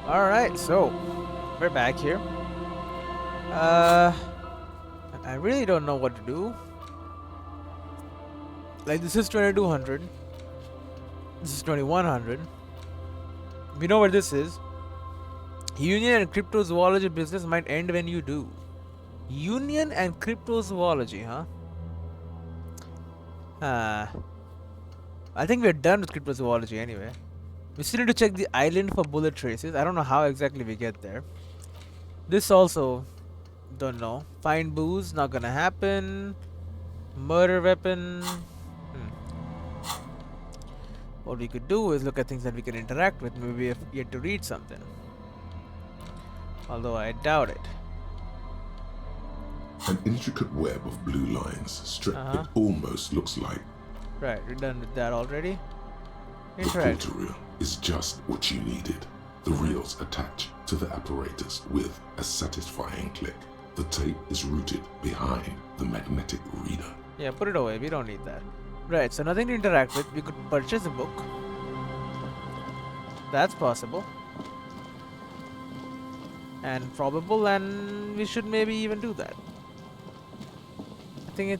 Alright, so we're back here. Uh, I really don't know what to do. Like, this is 2200. This is 2100. We know where this is. Union and cryptozoology business might end when you do. Union and cryptozoology, huh? I think we're done with cryptozoology anyway. We still need to check the island for bullet traces. I don't know how exactly we get there. This also, don't know. Find booze, not gonna happen. Murder weapon. What we could do is look at things that we can interact with. Maybe if we get to read something. Although I doubt it. An intricate web of blue lines stretched. It almost looks like. Right, we're done with that already. The quarter reel is just what you needed. The reels attach to the apparatus with a satisfying click. The tape is rooted behind the magnetic reader. Yeah, put it away. We don't need that. Right, so nothing to interact with. We could purchase a book. That's possible. And probable, and we should maybe even do that. I think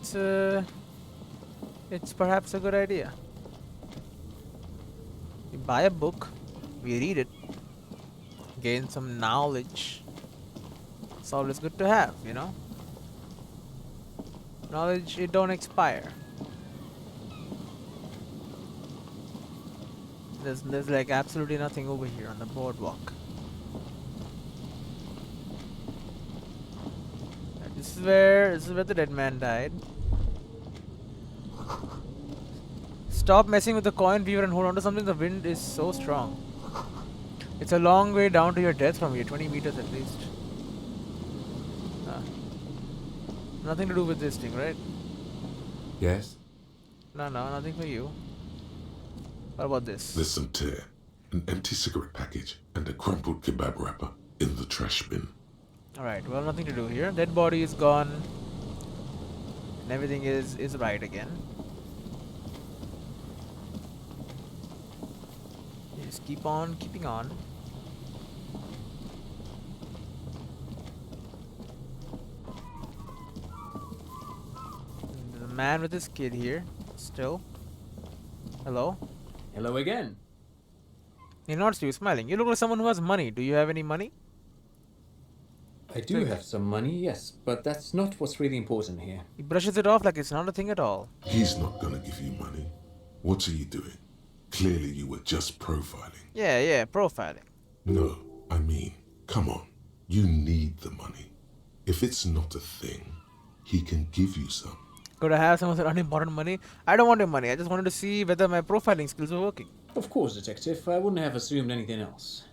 it's perhaps a good idea. We buy a book, we read it, gain some knowledge. It's always good to have, you know? Knowledge, it don't expire. There's like absolutely nothing over here on the boardwalk. This is where the dead man died. Stop messing with the coin weaver and hold on to something. The wind is so strong. It's a long way down to your death from here, 20 meters at least. Nothing to do with this thing, right? Yes? No, nothing for you. What about this? There's some tear, an empty cigarette package, and a crumpled kebab wrapper in the trash bin. Alright, well, nothing to do here. Dead body is gone. And everything is right again. You just keep on keeping on. There's a man with his kid here. Still. Hello? Hello again. He nods to you, smiling. You look like someone who has money. Do you have any money? I do have some money, yes, but that's not what's really important here. He brushes it off like it's not a thing at all. He's not gonna give you money. What are you doing? Clearly you were just profiling. Yeah, profiling. No, I mean, come on. You need the money. If it's not a thing, he can give you some. Could I have some of that unimportant money? I don't want your money. I just wanted to see whether my profiling skills were working. Of course, detective. I wouldn't have assumed anything else.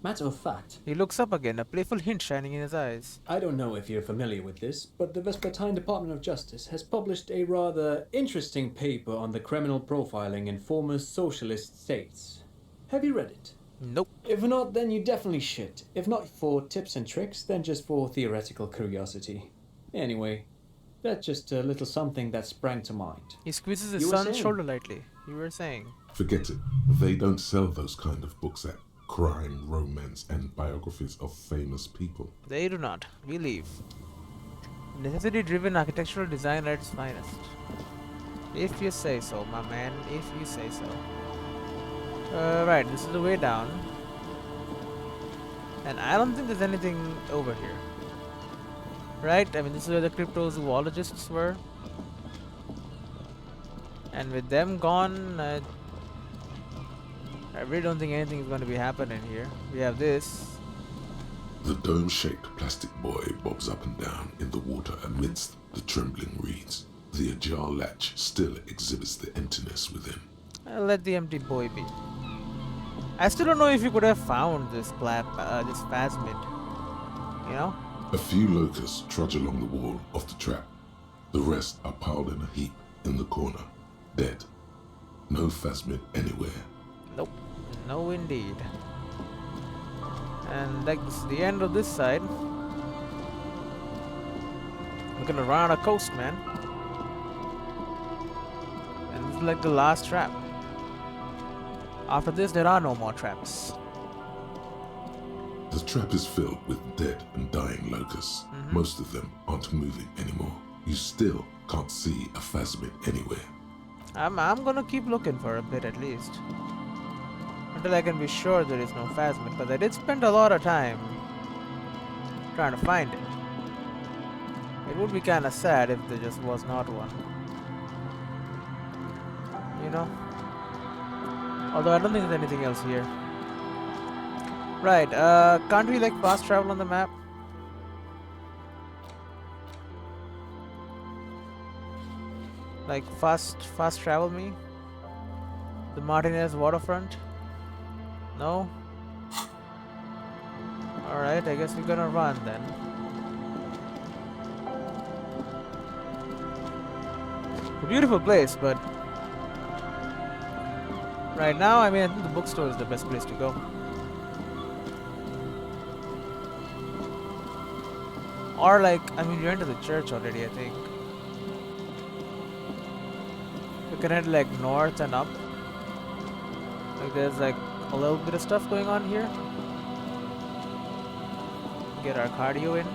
Matter of fact, He looks up again, a playful hint shining in his eyes. I don't know if you're familiar with this, but the Vespertine Department of Justice has published a rather interesting paper on the criminal profiling in former socialist states. Have you read it? Nope. If not, then you definitely should. If not for tips and tricks, then just for theoretical curiosity. Anyway, that's just a little something that sprang to mind. He squeezes his You were son's saying? shoulder lightly. You were saying. Forget it. They don't sell those kind of books at crime, romance, and biographies of famous people. They do not. We leave. Necessity-driven architectural design at its finest. If you say so, my man. If you say so. Right, this is the way down. And I don't think there's anything over here. Right? I mean, this is where the cryptozoologists were. And with them gone, I really don't think anything is going to be happening here. We have this. The dome-shaped plastic buoy bobs up and down in the water amidst the trembling reeds. The ajar latch still exhibits the emptiness within. I'll let the empty boy be. I still don't know if you could have found this this phasmid. You know? A few locusts trudge along the wall of the trap. The rest are piled in a heap in the corner, dead. No phasmid anywhere. Nope. No indeed. And that's the end of this side. We're gonna run on a coast, man. And this is like the last trap. After this, there are no more traps. The trap is filled with dead and dying locusts. Most of them aren't moving anymore. You still can't see a phasmid anywhere. I'm gonna keep looking for a bit at least. Until I can be sure there is no phasmid, because I did spend a lot of time trying to find it. It would be kinda sad if there just was not one. You know? Although I don't think there's anything else here. Right, can't we like fast travel on the map? Like fast travel me? The Martinez waterfront? No? Alright, I guess we're gonna run then. A beautiful place, but right now, I mean, I think the bookstore is the best place to go. Or like, I mean, you're into the church already, I think. We can head like north and up. Like there's like a little bit of stuff going on here. Get our cardio in.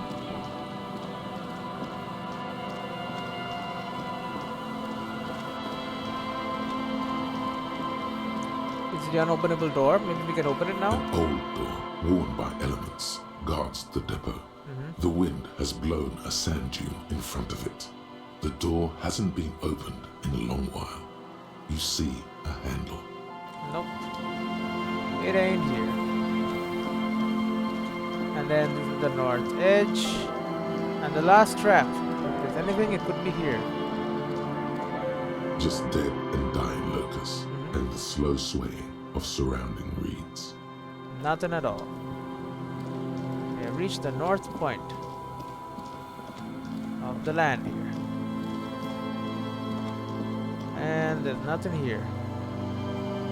Is the unopenable door? Maybe we can open it now? An old door, worn by elements, guards the depot. The wind has blown a sand dune in front of it. The door hasn't been opened in a long while. You see a handle. Nope. It ain't here. And then this is the north edge. And the last trap. If there's anything, it could be here. Just dead and dying locusts and the slow swaying of surrounding reeds. Nothing at all. We have reached the north point of the land here. And there's nothing here.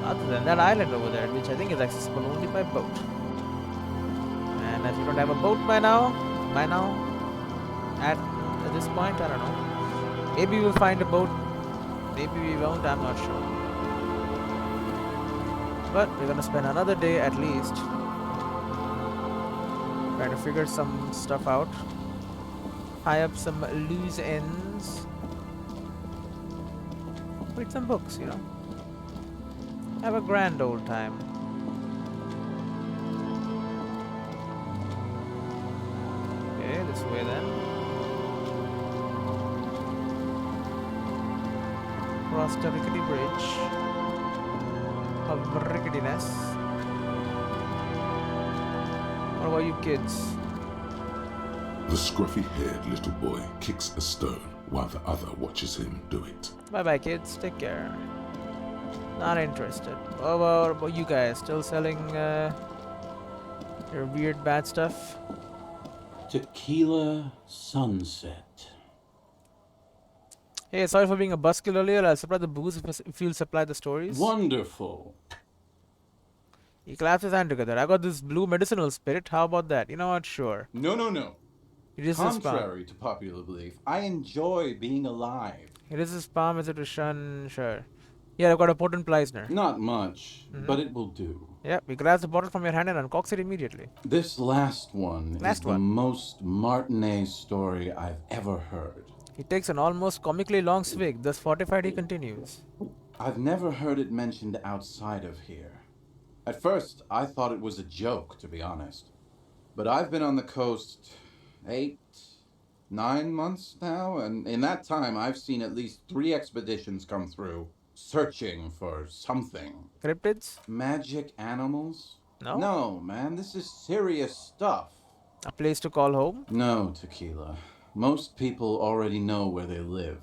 Other than that island over there, which I think is accessible only by boat. And if you don't have a boat by now, at this point, I don't know. Maybe we'll find a boat. Maybe we won't, I'm not sure. But we're gonna spend another day at least trying to figure some stuff out. Tie up some loose ends. Read some books, you know. Have a grand old time. Okay, this way then. Cross the rickety bridge of ricketiness. What about you kids? The scruffy-haired little boy kicks a stone while the other watches him do it. Bye bye kids, take care. Not interested. What about you guys? Still selling your weird bad stuff? Tequila sunset. Hey, sorry for being a buzzkill earlier. I'll supply the booze if you'll supply the stories. Wonderful. He claps his hand together. I got this blue medicinal spirit. How about that? You know what? Sure. No. It is his palm. Contrary to popular belief, I enjoy being alive. It is his palm. Is it to shun? Sure. Yeah, I've got a potent Pleisner. Not much, but it will do. Yeah, we grabs the bottle from your hand and uncocks it immediately. This last one is the most Martinet story I've ever heard. He takes an almost comically long swig, thus fortified he continues. I've never heard it mentioned outside of here. At first, I thought it was a joke, to be honest. But I've been on the coast 8, 9 months now, and in that time I've seen at least 3 expeditions come through, searching for something. Cryptids? Magic animals? No? No, man, this is serious stuff. A place to call home? No, Tequila. Most people already know where they live.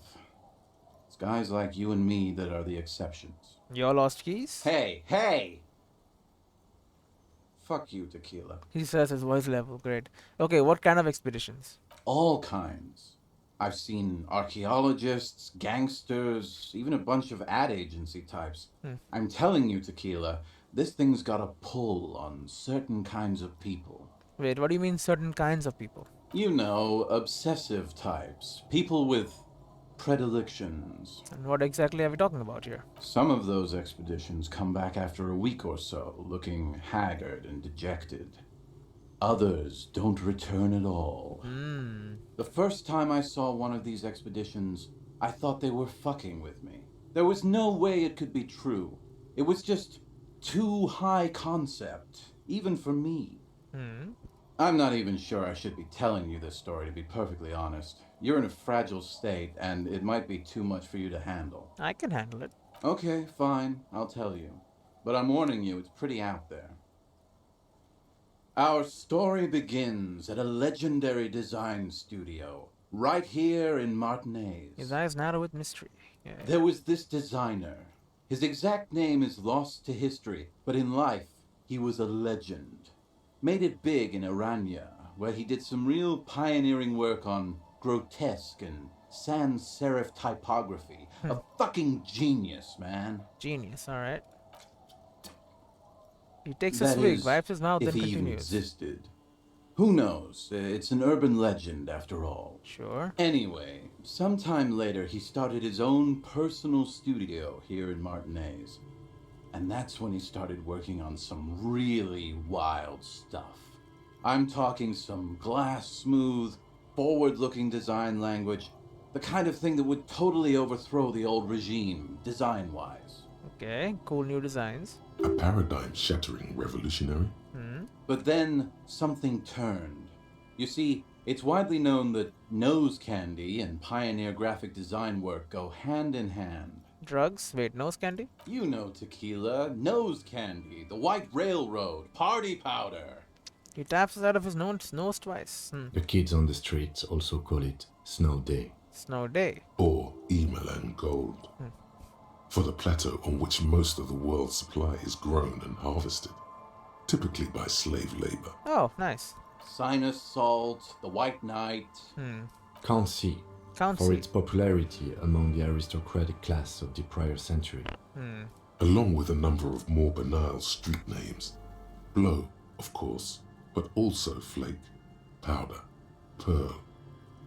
It's guys like you and me that are the exceptions. Your lost keys? Hey! Fuck you, Tequila. He says his voice level. Great. Okay, what kind of expeditions? All kinds. I've seen archaeologists, gangsters, even a bunch of ad agency types. I'm telling you, Tequila, this thing's got a pull on certain kinds of people. Wait, what do you mean certain kinds of people? You know, obsessive types. People with predilections. And what exactly are we talking about here? Some of those expeditions come back after a week or so, looking haggard and dejected. Others don't return at all. Hmm. The first time I saw one of these expeditions, I thought they were fucking with me. There was no way it could be true. It was just too high concept, even for me. Hmm. I'm not even sure I should be telling you this story, to be perfectly honest. You're in a fragile state, and it might be too much for you to handle. I can handle it. Okay, fine, I'll tell you. But I'm warning you, it's pretty out there. Our story begins at a legendary design studio, right here in Martinez. His eyes narrow with mystery. Yeah. There was this designer. His exact name is lost to history, but in life, he was a legend. Made it big in Aranya, where he did some real pioneering work on grotesque and sans serif typography. A fucking genius, man. Genius, alright. He takes a That swig, is, wipes his mouth, if then he even continues. existed. Who knows? It's an urban legend, after all. Sure. Anyway, sometime later he started his own personal studio here in Martinez. And that's when he started working on some really wild stuff. I'm talking some glass-smooth, forward-looking design language, the kind of thing that would totally overthrow the old regime, design-wise. Okay, cool new designs. A paradigm-shattering revolutionary? But then something turned. You see, it's widely known that nose candy and pioneer graphic design work go hand in hand. Drugs? Wait, nose candy? You know tequila, nose candy, the white railroad, party powder. He taps us out of his nose twice. The kids on the streets also call it Snow Day. Snow day. Or Emelan gold? For the plateau on which most of the world's supply is grown and harvested, typically by slave labor. Oh, nice. Sinus salt, the white knight. Can't see, Can't for see. its popularity among the aristocratic class of the prior century. Along with a number of more banal street names. Blow, of course, but also flake, powder, pearl.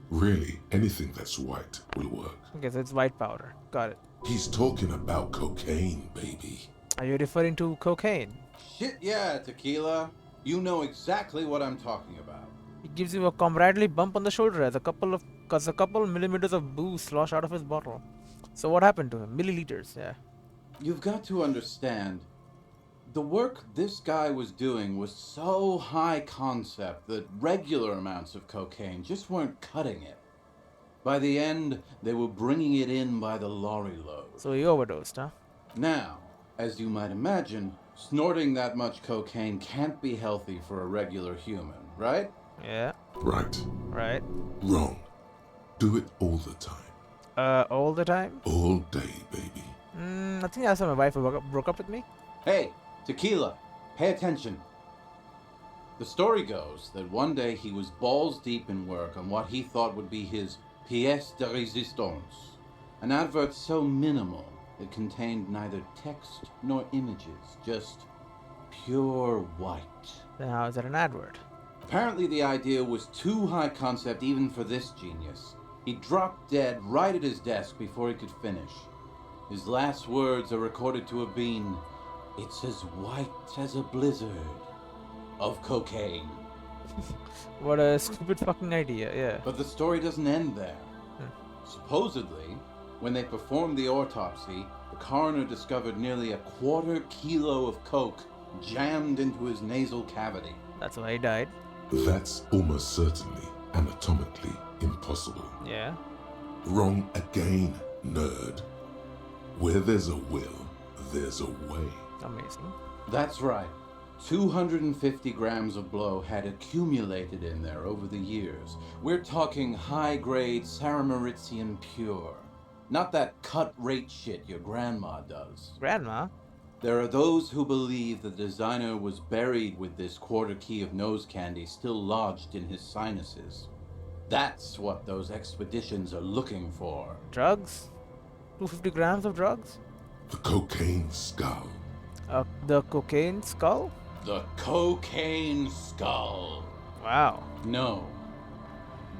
Really, anything that's white will work. Okay, so it's white powder. Got it. He's talking about cocaine, baby. Are you referring to cocaine? Shit, yeah, tequila. You know exactly what I'm talking about. He gives you a comradely bump on the shoulder as a couple millimeters of booze slosh out of his bottle. So what happened to him? Milliliters, yeah. You've got to understand, the work this guy was doing was so high concept that regular amounts of cocaine just weren't cutting it. By the end, they were bringing it in by the lorry load. So he overdosed, huh? Now, as you might imagine, snorting that much cocaine can't be healthy for a regular human, right? Yeah, Right. right. Wrong. Do it all the time. All the time? All day, baby. I think that's why my wife broke up with me. Hey, tequila, pay attention. The story goes that one day he was balls deep in work on what he thought would be his pièce de résistance, an advert so minimal it contained neither text nor images, just pure white. Then how is that an advert? Apparently the idea was too high concept even for this genius. He dropped dead right at his desk before he could finish. His last words are recorded to have been, "It's as white as a blizzard of cocaine." What a stupid fucking idea, yeah. But the story doesn't end there. Supposedly, when they performed the autopsy, the coroner discovered nearly a quarter kilo of coke jammed into his nasal cavity. That's why he died. That's almost certainly anatomically impossible. Yeah. Wrong again, nerd. Where there's a will, there's a way. Amazing. That's right. 250 grams of blow had accumulated in there over the years. We're talking high-grade Saramaritsian pure. Not that cut-rate shit your grandma does. Grandma? There are those who believe the designer was buried with this quarter key of nose candy still lodged in his sinuses. That's what those expeditions are looking for. Drugs? 250 grams of drugs? The cocaine skull. The cocaine skull? The cocaine skull. Wow. No.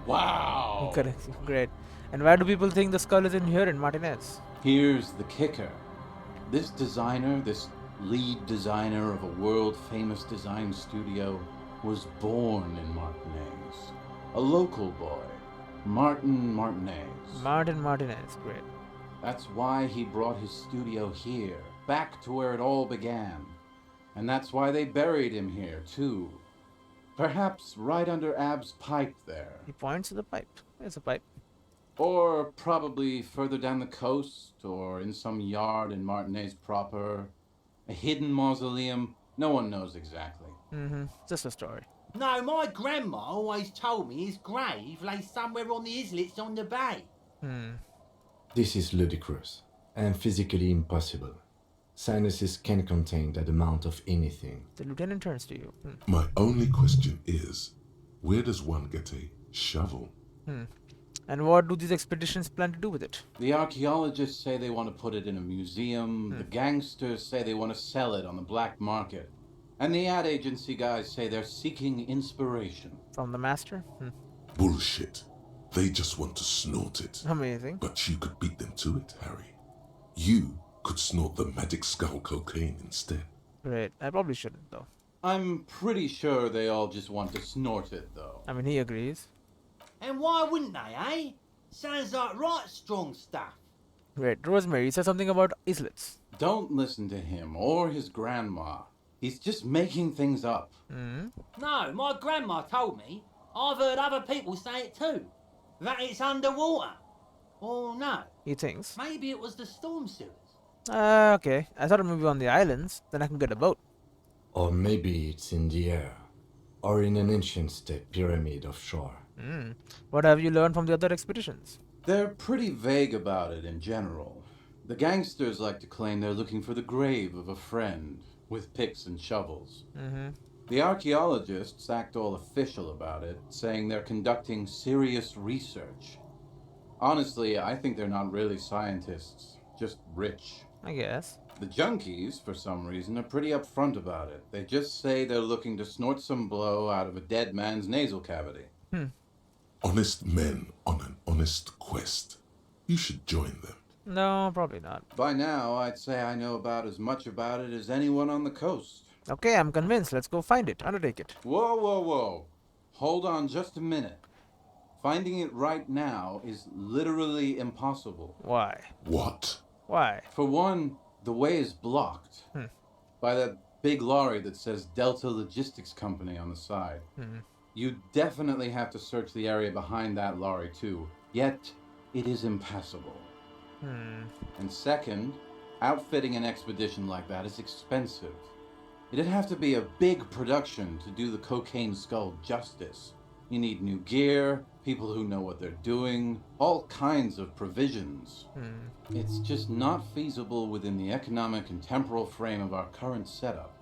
Wow. Correct. Great. And why do people think the skull is in here in Martinez? Here's the kicker. This designer, this lead designer of a world-famous design studio, was born in Martinez. A local boy, Martin Martinez. Martin Martinez, great. That's why he brought his studio here, back to where it all began. And that's why they buried him here, too. Perhaps right under Ab's pipe there. He points to the pipe. There's a pipe. Or probably further down the coast, or in some yard in Martinez proper. A hidden mausoleum. No one knows exactly. Just a story. No, my grandma always told me his grave lay somewhere on the islets on the bay. This is ludicrous and physically impossible. Sinuses can contain that amount of anything. The lieutenant turns to you. My only question is, where does one get a shovel? And what do these expeditions plan to do with it? The archaeologists say they want to put it in a museum. The gangsters say they want to sell it on the black market. And the ad agency guys say they're seeking inspiration. From the master? Bullshit. They just want to snort it. Amazing. But you could beat them to it, Harry. You could snort the magic skull cocaine instead. Great. I probably shouldn't, though. I'm pretty sure they all just want to snort it, though. I mean, he agrees. And why wouldn't they, eh? Sounds like right strong stuff. Great. Rosemary, you said something about islets. Don't listen to him or his grandma. He's just making things up. No, my grandma told me. I've heard other people say it too. That it's underwater. Or no, He thinks. maybe it was the storm sewers. Okay. I thought it might be on the islands. Then I can get a boat. Or maybe it's in the air. Or in an ancient state pyramid offshore. What have you learned from the other expeditions? They're pretty vague about it in general. The gangsters like to claim they're looking for the grave of a friend, with picks and shovels. The archaeologists act all official about it, saying they're conducting serious research. Honestly, I think they're not really scientists, just rich. I guess. The junkies, for some reason, are pretty upfront about it. They just say they're looking to snort some blow out of a dead man's nasal cavity. Honest men on an honest quest. You should join them. No, probably not. By now, I'd say I know about as much about it as anyone on the coast. Okay, I'm convinced. Let's go find it. Undertake it. Whoa, whoa, whoa. Hold on just a minute. Finding it right now is literally impossible. Why? What? Why? For one, the way is blocked by that big lorry that says Delta Logistics Company on the side. You definitely have to search the area behind that lorry too, yet it is impassable. And second, outfitting an expedition like that is expensive. It'd have to be a big production to do the cocaine skull justice. You need new gear, people who know what they're doing, all kinds of provisions. It's just not feasible within the economic and temporal frame of our current setup.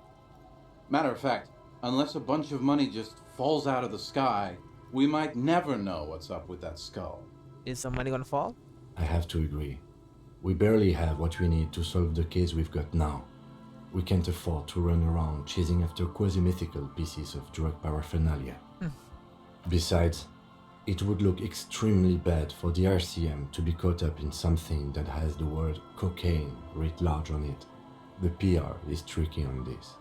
Matter of fact, unless a bunch of money just falls out of the sky, we might never know what's up with that skull. Is some money gonna fall? I have to agree. We barely have what we need to solve the case we've got now. We can't afford to run around chasing after quasi-mythical pieces of drug paraphernalia. Besides, it would look extremely bad for the RCM to be caught up in something that has the word cocaine writ large on it. The PR is tricky on this.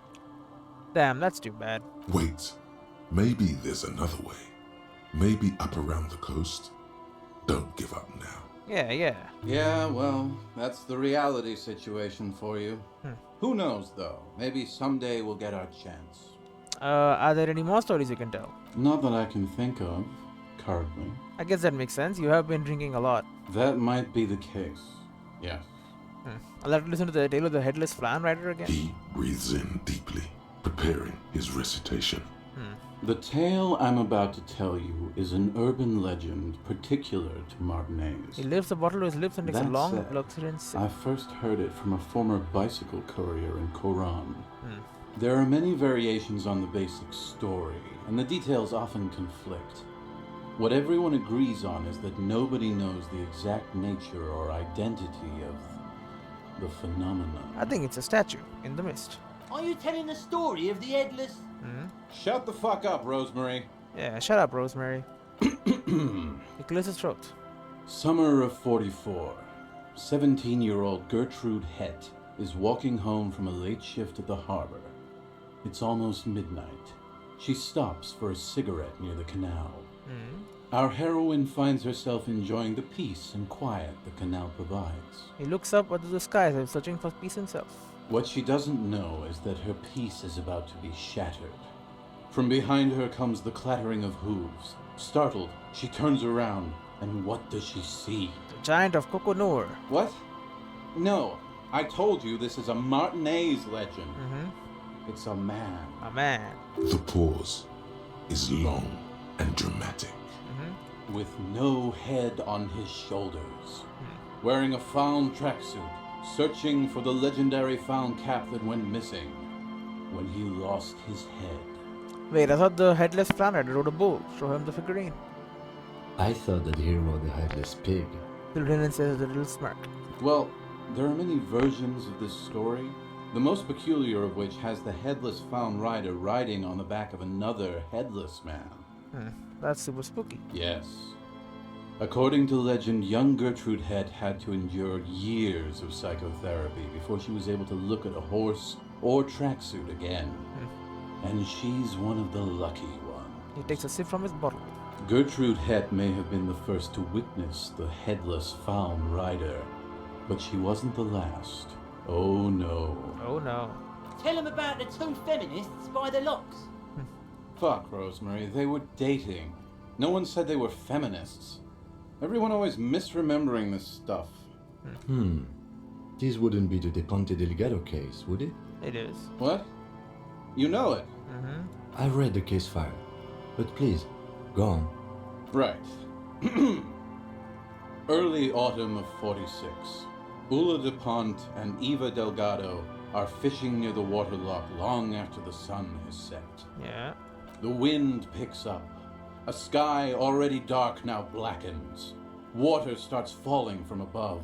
Damn, that's too bad. Wait. Maybe there's another way. Maybe up around the coast. Don't give up now. Yeah. Yeah, well, that's the reality situation for you. Who knows, though? Maybe someday we'll get our chance. Are there any more stories you can tell? Not that I can think of, currently. I guess that makes sense. You have been drinking a lot. That might be the case. Yes. I'll have to listen to the tale of the headless flan rider again. He breathes in deeply, preparing his recitation. The tale I'm about to tell you is an urban legend particular to Martinez. He lifts a bottle to his lips and takes a That long, said, luxuriant sip. I first heard it from a former bicycle courier in Koran. There are many variations on the basic story, and the details often conflict. What everyone agrees on is that nobody knows the exact nature or identity of the phenomenon. I think it's a statue in the mist. Are you telling the story of the headless? Shut the fuck up, Rosemary. Yeah, shut up, Rosemary. He clears his throat. Summer of 44. 17-year-old Gertrude Het is walking home from a late shift at the harbor. It's almost midnight. She stops for a cigarette near the canal. Hmm. Our heroine finds herself enjoying the peace and quiet the canal provides. He looks up at the skies and searching for peace himself. What she doesn't know is that her peace is about to be shattered. From behind her comes the clattering of hooves. Startled, she turns around, and what does she see? The giant of Coconor. What? No, I told you this is a Martinez legend. Mm-hmm. It's a man. A man. The pause is long and dramatic. Mm-hmm. With no head on his shoulders. Wearing a found tracksuit, searching for the legendary found cap that went missing when he lost his head. Wait, I thought the headless planet rode a bull. Show him the figurine. I thought that he rode the headless pig. The lieutenant says with a little smirk. Well, there are many versions of this story, the most peculiar of which has the headless found rider riding on the back of another headless man. That's super spooky. Yes. According to legend, young Gertrude Het had to endure years of psychotherapy before she was able to look at a horse or tracksuit again. And she's one of the lucky ones. He takes a sip from his bottle. Gertrude Het may have been the first to witness the headless found rider, but she wasn't the last. Oh no. Oh no. Tell him about the two feminists by the locks. Fuck, Rosemary, they were dating. No one said they were feminists. Everyone always misremembering this stuff. This wouldn't be the De Ponte Delgado case, would it? It is. What? You know it? Mm-hmm. I've read the case file, but please, go on. Right. Early autumn of 46. Ula DuPont and Eva Delgado are fishing near the waterlock long after the sun has set. Yeah. The wind picks up. A sky already dark now blackens. Water starts falling from above.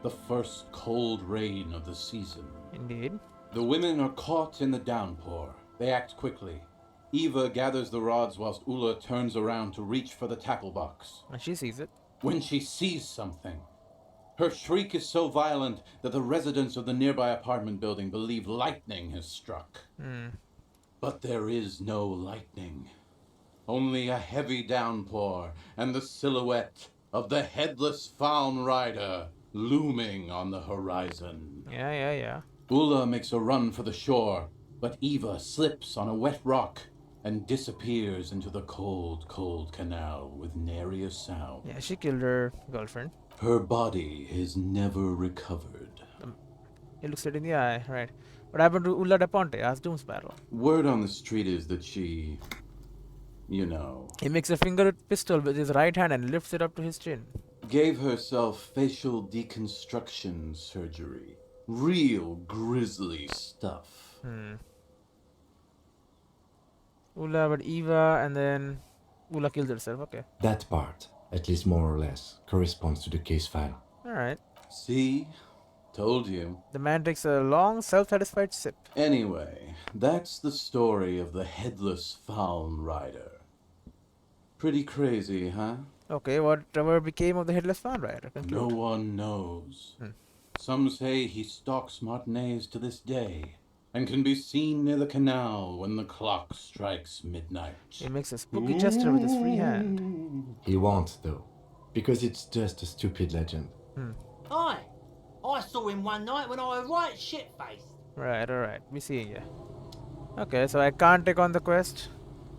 The first cold rain of the season. Indeed. The women are caught in the downpour. They act quickly. Eva gathers the rods whilst Ula turns around to reach for the tackle box. And she sees it. When she sees something, her shriek is so violent that the residents of the nearby apartment building believe lightning has struck. But there is no lightning. Only a heavy downpour and the silhouette of the headless found rider looming on the horizon. Yeah. Ula makes a run for the shore, but Eva slips on a wet rock and disappears into the cold, cold canal with nary a sound. Yeah, she killed her girlfriend. Her body is never recovered. He looks it in the eye, right. What happened to Ulla de Ponte? Asked Doom Sparrow. Word on the street is that she, you know, He makes a finger pistol with his right hand and lifts it up to his chin. gave herself facial deconstruction surgery. Real grisly stuff. Ulla, but Eva, and then Ulla killed herself. Okay. That part, at least more or less, corresponds to the case file. Alright. See? Told you. The man takes a long, self-satisfied sip. Anyway, that's the story of the headless found rider. Pretty crazy, huh? Okay, whatever became of the headless found rider? No one knows. Some say he stalks Martinez to this day, and can be seen near the canal when the clock strikes midnight. He makes a spooky gesture with his free hand. He won't, though, because it's just a stupid legend. Aye. I saw him one night when I was right shit-faced. Right, alright. We see you. Okay, so I can't take on the quest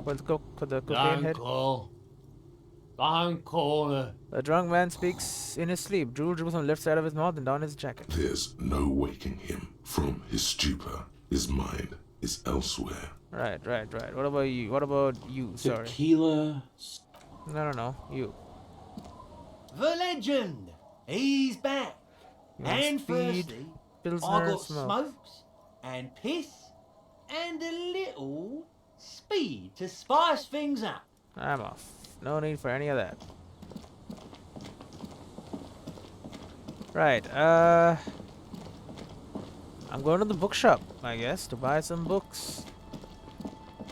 for the cocaine head. Don't call her. The drunk man speaks in his sleep. Drool dribbles on the left side of his mouth and down his jacket. There's no waking him from his stupor. His mind is elsewhere. Right. What about you? Sorry. Tequila. No. You. The legend. He's back. You want And speed, thirsty. I Pilsner, got smoke. smokes and piss and a little speed to spice things up. I'm off. No need for any of that. Right, I'm going to the bookshop, I guess, to buy some books.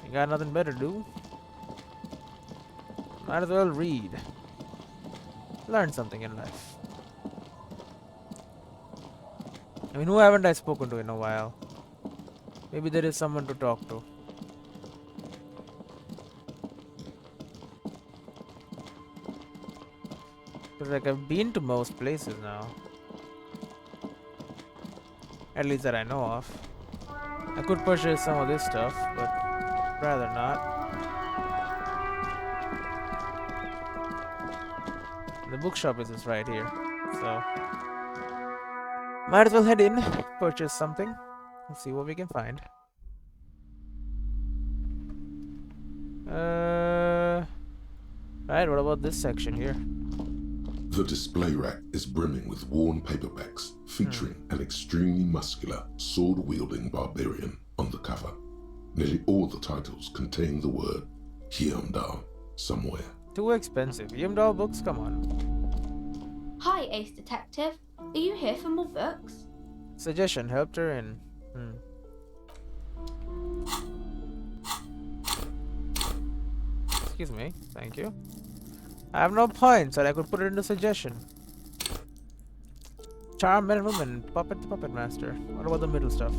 You got nothing better to do? Might as well read. Learn something in life. I mean, who haven't I spoken to in a while? Maybe there is someone to talk to. Cause like I've been to most places now. At least that I know of. I could purchase some of this stuff, but rather not. The bookshop is just right here, so might as well head in, purchase something, and see what we can find. Right, what about this section here? The display rack is brimming with worn paperbacks featuring an extremely muscular, sword-wielding barbarian on the cover. Nearly all the titles contain the word Hyundai somewhere. Too expensive. Yimdal books, come on. Hi, Ace Detective. Are you here for more books? Suggestion helped her in. Excuse me, thank you. I have no points, and I could put it into suggestion. Charm men and women, puppet the puppet master. What about the middle stuff?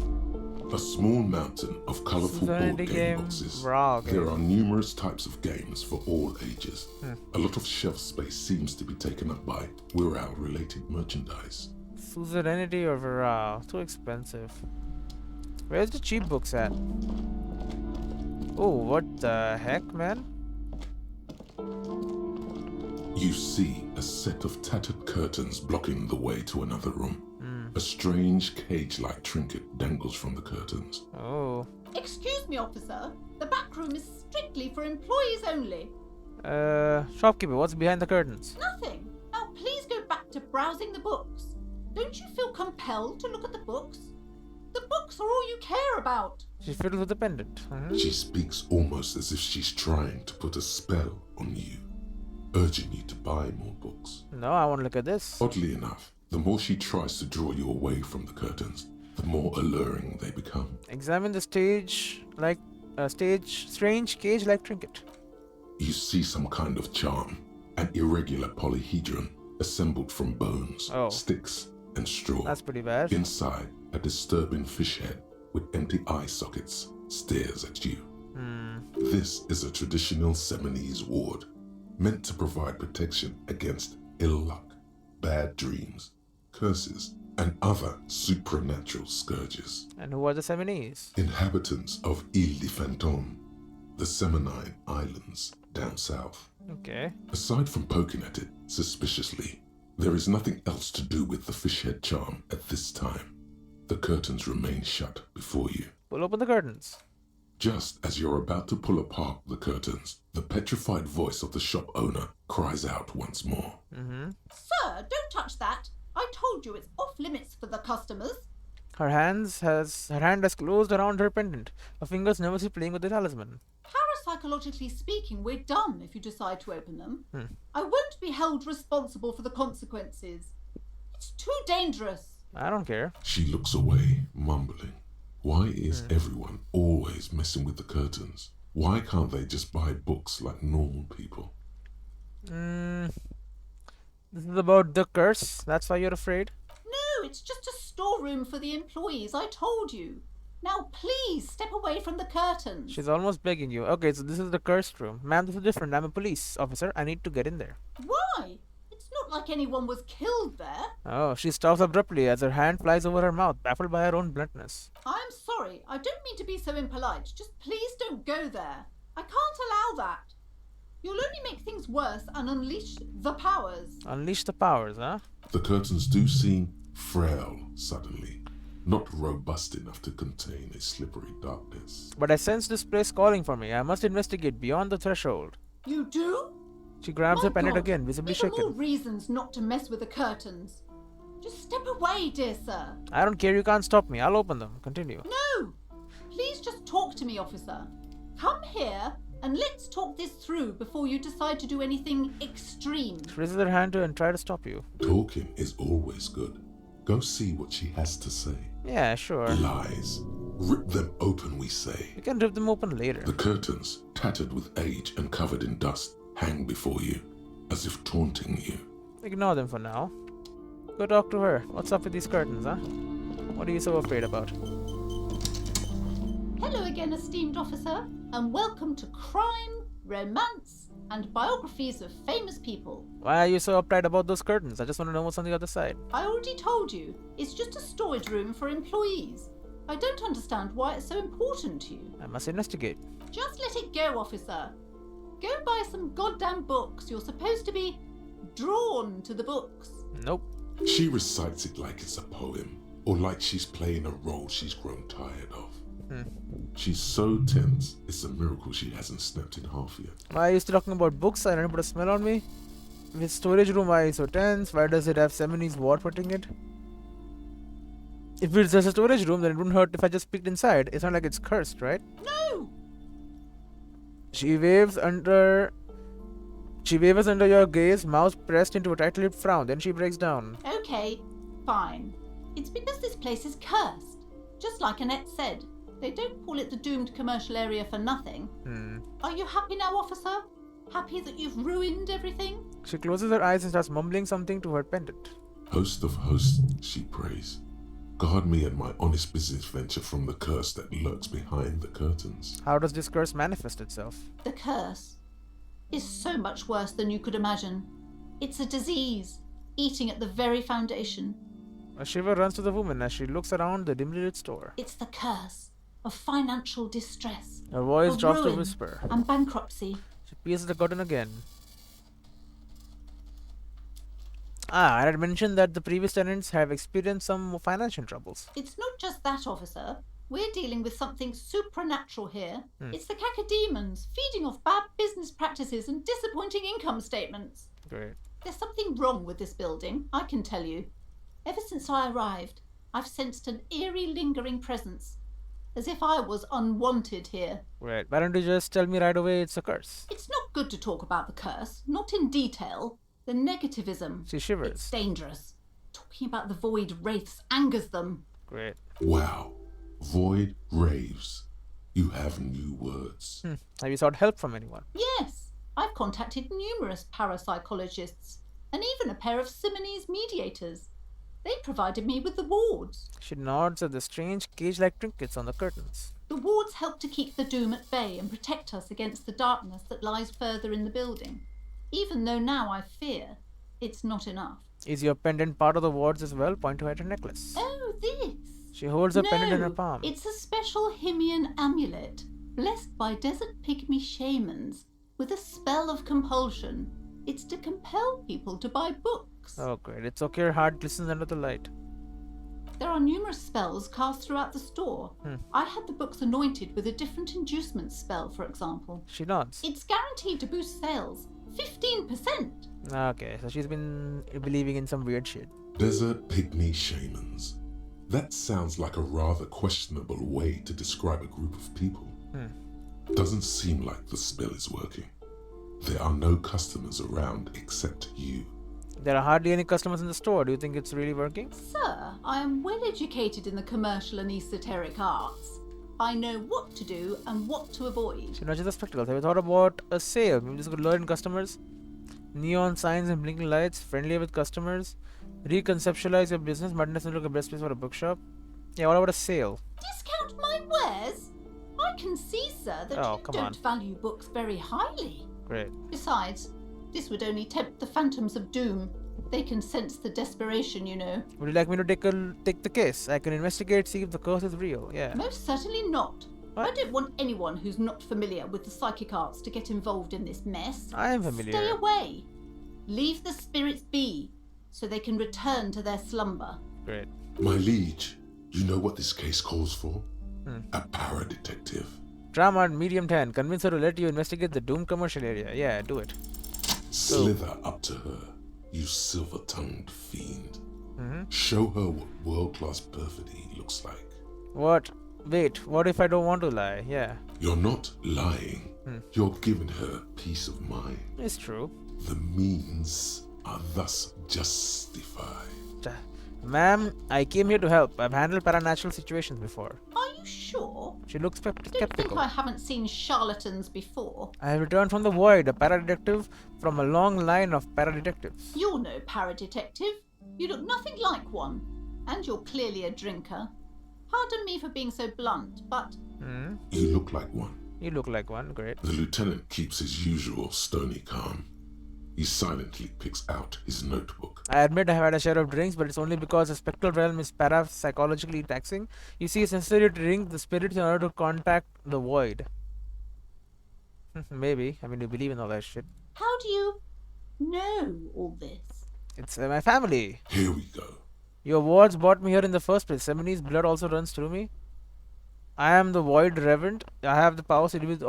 A small mountain of colorful board game boxes. There are numerous types of games for all ages. A lot of shelf space seems to be taken up by Wirral-related merchandise. Suzerainty or Viral? Too expensive. Where's the cheap books at? Oh, what the heck, man? You see a set of tattered curtains blocking the way to another room. A strange cage-like trinket dangles from the curtains. Oh. Excuse me, officer. The back room is strictly for employees only. Shopkeeper, what's behind the curtains? Nothing. Now please go back to browsing the books. Don't you feel compelled to look at the books? The books are all you care about. She's fiddled with the pendant. She speaks almost as if she's trying to put a spell on you, urging you to buy more books. No, I want to look at this. Oddly enough, the more she tries to draw you away from the curtains, the more alluring they become. Examine the strange cage-like trinket. You see some kind of charm, an irregular polyhedron assembled from bones, sticks, and straw. That's pretty bad. Inside, a disturbing fish head with empty eye sockets stares at you. This is a traditional Seminese ward, meant to provide protection against ill luck, bad dreams, curses, and other supernatural scourges. And who are the Seminese? Inhabitants of Ile de Fantôme, the Seminine Islands down south. Okay. Aside from poking at it suspiciously, there is nothing else to do with the fishhead charm at this time. The curtains remain shut before you. Pull open the curtains. Just as you're about to pull apart the curtains, the petrified voice of the shop owner cries out once more. Sir, don't touch that. I told you it's off limits for the customers. Her hand has closed around her pendant. Her fingers nervously playing with the talisman. Parapsychologically speaking, we're done if you decide to open them. I won't be held responsible for the consequences. It's too dangerous. I don't care. She looks away, mumbling. Why is everyone always messing with the curtains? Why can't they just buy books like normal people? This is about the curse. That's why you're afraid? No, it's just a storeroom for the employees, I told you. Now please step away from the curtains. She's almost begging you. Okay, so this is the cursed room. Ma'am, this is different. I'm a police officer. I need to get in there. Why? It's not like anyone was killed there. Oh, she stops abruptly as her hand flies over her mouth, baffled by her own bluntness. I'm sorry. I don't mean to be so impolite. Just please don't go there. I can't allow that. You'll only make things worse and unleash the powers. Unleash the powers, huh? The curtains do seem frail suddenly, not robust enough to contain a slippery darkness. But I sense this place calling for me. I must investigate beyond the threshold. You do? She grabs her pendant again, visibly Even shaken. more reasons not to mess with the curtains. Just step away, dear sir. I don't care, you can't stop me. I'll open them. Continue. No! Please just talk to me, officer. Come here and let's talk this through before you decide to do anything extreme. She raises her hand to and try to stop you. Talking is always good. Go see what she has to say. Yeah, sure. Lies. Rip them open, we say. You can rip them open later. The curtains, tattered with age and covered in dust, hang before you, as if taunting you. Ignore them for now. Go talk to her. What's up with these curtains, huh? What are you so afraid about? Hello again, esteemed officer, and welcome to Crime romance, and biographies of famous people. Why are you so uptight about those curtains? I just want to know what's on the other side. I already told you, it's just a storage room for employees. I don't understand why it's so important to you. I must investigate. Just let it go, officer. Go buy some goddamn books. You're supposed to be drawn to the books. Nope. She recites it like it's a poem, or like she's playing a role she's grown tired of. She's so tense, it's a miracle she hasn't snapped in half yet. Why are you still talking about books? I didn't put a smell on me. With storage room, why is it so tense? Why does it have Semini's ward putting it? If it's just a storage room, then it wouldn't hurt if I just peeked inside. It's not like it's cursed, right? No! She waves under your gaze, mouth pressed into a tight-lipped frown. Then she breaks down. Okay, fine. It's because this place is cursed. Just like Annette said, they don't call it the doomed commercial area for nothing. Are you happy now, officer? Happy that you've ruined everything? She closes her eyes and starts mumbling something to her pendant. Host of hosts, she prays. Guard me and my honest business venture from the curse that lurks behind the curtains. How does this curse manifest itself? The curse is so much worse than you could imagine. It's a disease, eating at the very foundation. A shiver runs to the woman as she looks around the dimly lit store. It's the curse of financial distress, Her voice of drops to a ruin whisper. and bankruptcy. She peels the curtain again. I had mentioned that the previous tenants have experienced some financial troubles. It's not just that, officer. We're dealing with something supernatural here. It's the cacodemons feeding off bad business practices and disappointing income statements. Great. There's something wrong with this building, I can tell you. Ever since I arrived, I've sensed an eerie lingering presence, as if I was unwanted here. Right. Why don't you just tell me right away it's a curse? It's not good to talk about the curse, not in detail. The negativism. She shivers. It's dangerous. Talking about the void wraiths angers them. Great. Wow. Void raves. You have new words. Have you sought help from anyone? Yes, I've contacted numerous parapsychologists and even a pair of Simonese mediators. They provided me with the wards. She nods at the strange cage-like trinkets on the curtains. The wards help to keep the doom at bay and protect us against the darkness that lies further in the building. Even though now I fear, it's not enough. Is your pendant part of the wards as well? Point to her necklace. Oh, this! She holds her pendant in her No, palm. it's a special Himian amulet, blessed by desert pygmy shamans, with a spell of compulsion. It's to compel people to buy books. Oh, great. It's okay, her heart glistens under the light. There are numerous spells cast throughout the store. I had the books anointed with a different inducement spell, for example. She nods. It's guaranteed to boost sales 15%. Okay, so she's been believing in some weird shit. Desert pygmy shamans. That sounds like a rather questionable way to describe a group of people. Doesn't seem like the spell is working. There are no customers around except you. There are hardly any customers in the store. Do you think it's really working? Sir, I am well educated in the commercial and esoteric arts. I know what to do and what to avoid. She nudges the spectacles. Have you thought about a sale? Maybe this could lure in customers? Neon signs and blinking lights, friendly with customers. Reconceptualize your business. Madness doesn't look a best place for a bookshop. Yeah, what about a sale? Discount my wares? I can see, sir, that Oh, you come don't on. value books very highly. Great. Besides, this would only tempt the phantoms of doom. They can sense the desperation, you know. Would you like me to take the case? I can investigate, see if the curse is real. Yeah. Most certainly not. What? I don't want anyone who's not familiar with the psychic arts to get involved in this mess. I am familiar. Stay away. Leave the spirits be, so they can return to their slumber. Great. My liege, you know what this case calls for? A para-detective. Drama at medium 10. Convince her to let you investigate the doomed commercial area. Yeah, do it. Slither up to her, you silver-tongued fiend. Show her what world-class perfidy looks like. What? Wait, what if I don't want to lie? Yeah. You're not lying. You're giving her peace of mind. It's true. The means are thus justified. Ma'am, I came here to help. I've handled paranatural situations before. Are you sure? She looks Don't think skeptical. I haven't seen charlatans before. I have returned from the void, a paradetective from a long line of paradetectives. You're no paradetective. You look nothing like one. And you're clearly a drinker. Pardon me for being so blunt, but You look like one. You look like one. Great. The lieutenant keeps his usual stony calm. He silently picks out his notebook. I admit I have had a share of drinks, but it's only because the spectral realm is parapsychologically taxing. You see, it's necessary to drink the spirits in order to contact the void. Maybe. I mean, you believe in all that shit. How do you know all this? It's my family. Here we go. Your wards brought me here in the first place. Semini's blood also runs through me. I am the void reverend. I have the power to deal with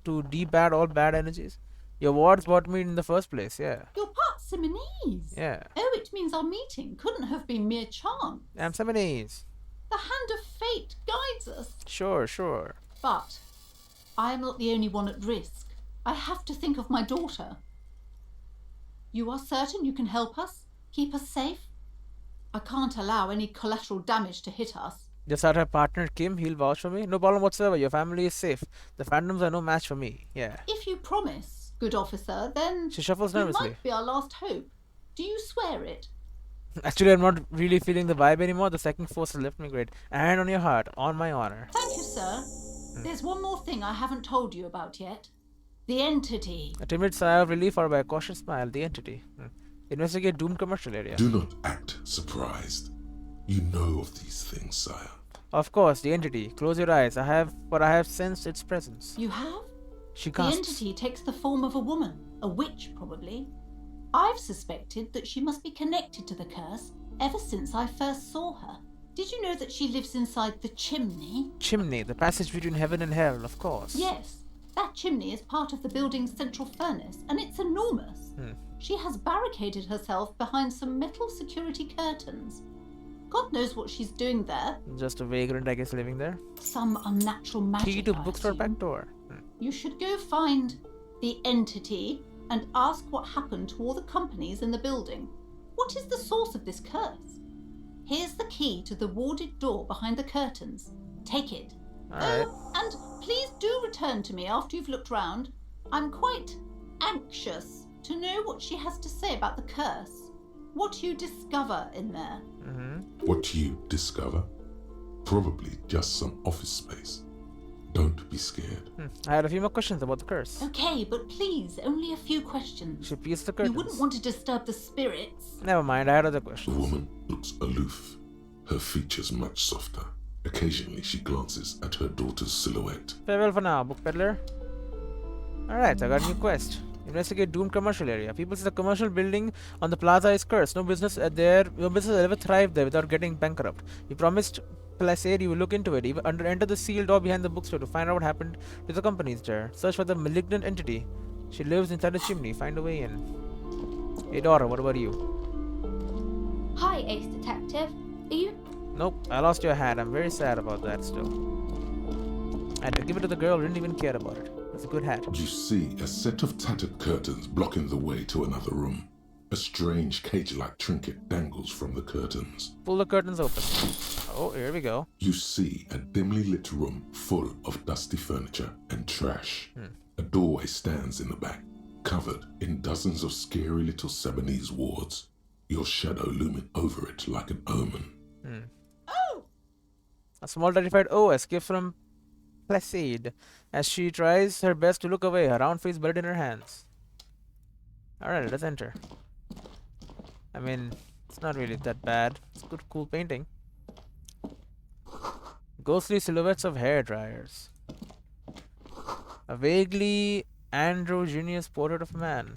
to debad all bad energies. Your wards brought me in the first place, yeah. You're part Simonese. Yeah. Oh, it means our meeting couldn't have been mere chance. I'm Semini's. The hand of fate guides us. Sure. But I am not the only one at risk. I have to think of my daughter. You are certain you can help us? Keep us safe? I can't allow any collateral damage to hit us. Just had her partner Kim, he'll vouch for me. No problem whatsoever, your family is safe. The Phantoms are no match for me, yeah. If you promise, good officer, then She shuffles you nervously. might be our last hope. Do you swear it? Actually, I'm not really feeling the vibe anymore. The second force has left me. Great. A hand on your heart, on my honor. Thank you, sir. There's one more thing I haven't told you about yet. The entity. A timid sigh of relief followed by a cautious smile. The entity. Investigate doomed commercial area. Do not act surprised. You know of these things, sire. Of course, the entity. Close your eyes. I have sensed its presence. You have? She The casts. entity takes the form of a woman. A witch, probably. I've suspected that she must be connected to the curse ever since I first saw her. Did you know that she lives inside the chimney? Chimney, the passage between heaven and hell, of course. Yes. That chimney is part of the building's central furnace, and it's enormous. She has barricaded herself behind some metal security curtains. God knows what she's doing there. Just a vagrant, I guess, living there. Some unnatural magic. Key to I bookstore assume. back door. You should go find the entity and ask what happened to all the companies in the building. What is the source of this curse? Here's the key to the warded door behind the curtains. Take it. Alright. Oh, and please do return to me after you've looked round. I'm quite anxious to know what she has to say about the curse. What you discover in there. What you discover? Probably just some office space. Don't be scared. I had a few more questions about the curse. Okay, but please, only a few questions. She pierced the You curtains. wouldn't want to disturb the spirits. Never mind, I had other The questions. woman looks aloof, her features much softer. Occasionally she glances at her daughter's silhouette. Farewell for now, book peddler. Alright, I got a new quest. Investigate doomed commercial area. People say the commercial building on the plaza is cursed. No business will ever thrive there without getting bankrupt. You promised Placid you will look into it. Even enter the sealed door behind the bookstore to find out what happened to the companies there. Search for the malignant entity. She lives inside the chimney. Find a way in. Hey Dora, what about you? Hi, Ace Detective. Are you... Nope, I lost your hat. I'm very sad about that still. I had to give it to the girl who didn't even care about it. It's a good hat. You see a set of tattered curtains blocking the way to another room. A strange cage-like trinket dangles from the curtains. Pull the curtains open. Oh, here we go. You see a dimly lit room full of dusty furniture and trash. A doorway stands in the back, covered in dozens of scary little Sebanese wards, your shadow looming over it like an omen. Oh! A small terrified escapes from Placide as she tries her best to look away, her round face buried in her hands. Alright, let's enter. I mean, it's not really that bad. It's good, cool painting. Ghostly silhouettes of hair dryers. A vaguely androgynous portrait of a man.